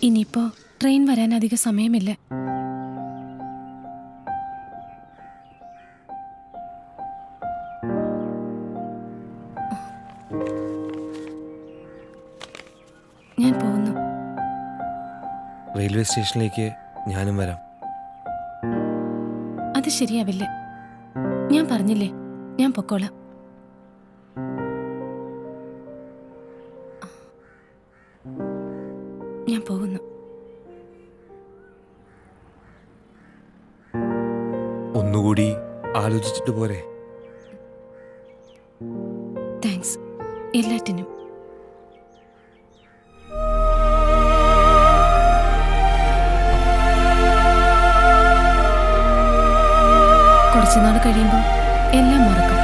ഇനിയിപ്പോ ട്രെയിൻ വരാൻ അധിക സമയമില്ല. ഞാൻ പോകുന്നു. റെയിൽവേ സ്റ്റേഷനിലേക്ക് ഞാനും വരാം. അത് ശരിയാവില്ല. ഞാൻ പറഞ്ഞില്ലേ, ഞാൻ പൊക്കോളാം. ഞാൻ പോകുന്നു. ഒന്നുകൂടി ആലോചിച്ചിട്ട് പോരെ? താങ്ക്സ് എല്ലാറ്റിനും. കുറച്ചുനാൾ കഴിയുമ്പോൾ എല്ലാം മറക്കണം.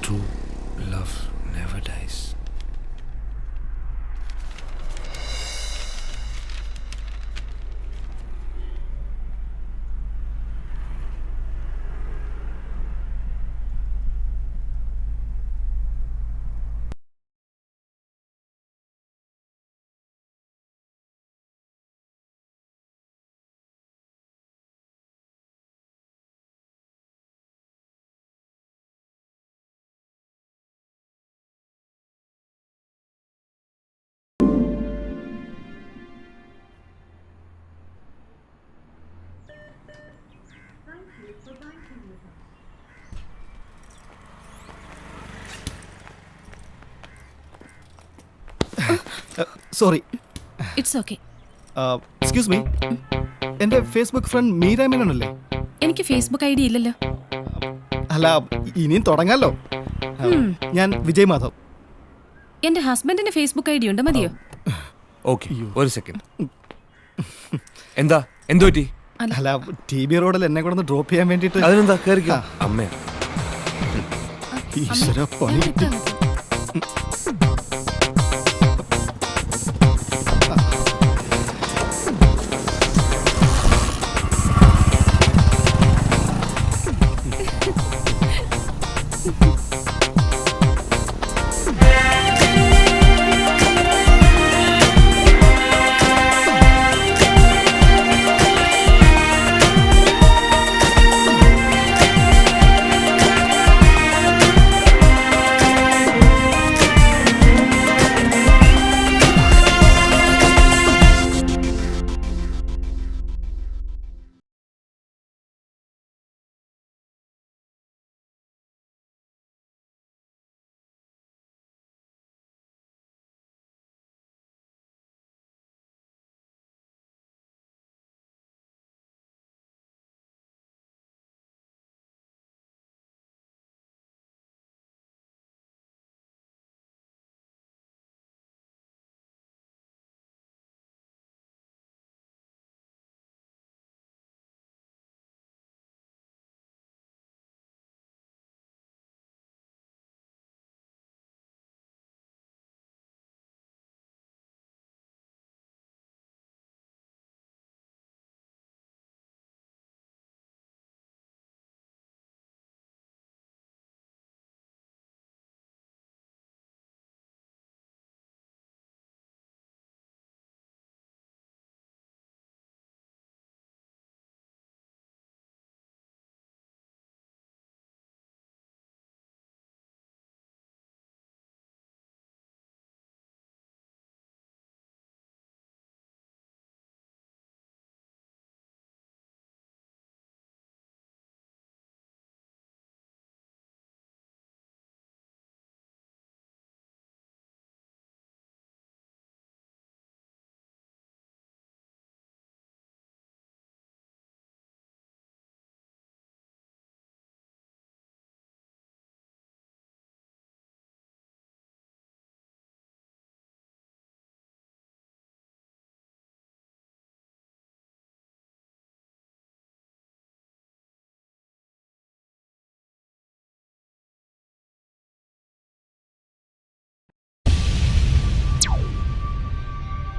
True love never dies. Sorry. It's okay. Excuse me, എൻ്റെ ഫേസ്ബുക്ക് ഫ്രണ്ട് മീര മേനോനല്ലേ? എനിക്ക് ഫേസ്ബുക്ക് ഐ ഡി ഇല്ലല്ലോ. അല്ല, ഇനിയും തുടങ്ങാലോ. ഞാൻ വിജയ് മാധവ്. എന്റെ ഹസ്ബൻഡിന്റെ ഫേസ്ബുക്ക് ഐ ഡി ഉണ്ട്, മതിയോ? ഓക്കെ, ഒരു സെക്കൻഡ്. എന്താ എന്തു പറ്റി? അല്ല, ടി ബി റോഡിൽ എന്നെ കൂടെ ഒന്ന് ഡ്രോപ്പ് ചെയ്യാൻ വേണ്ടിയിട്ട്. അതിനെന്താ, കയറിക്കോ. അമ്മേ ഈശ്വര പണി.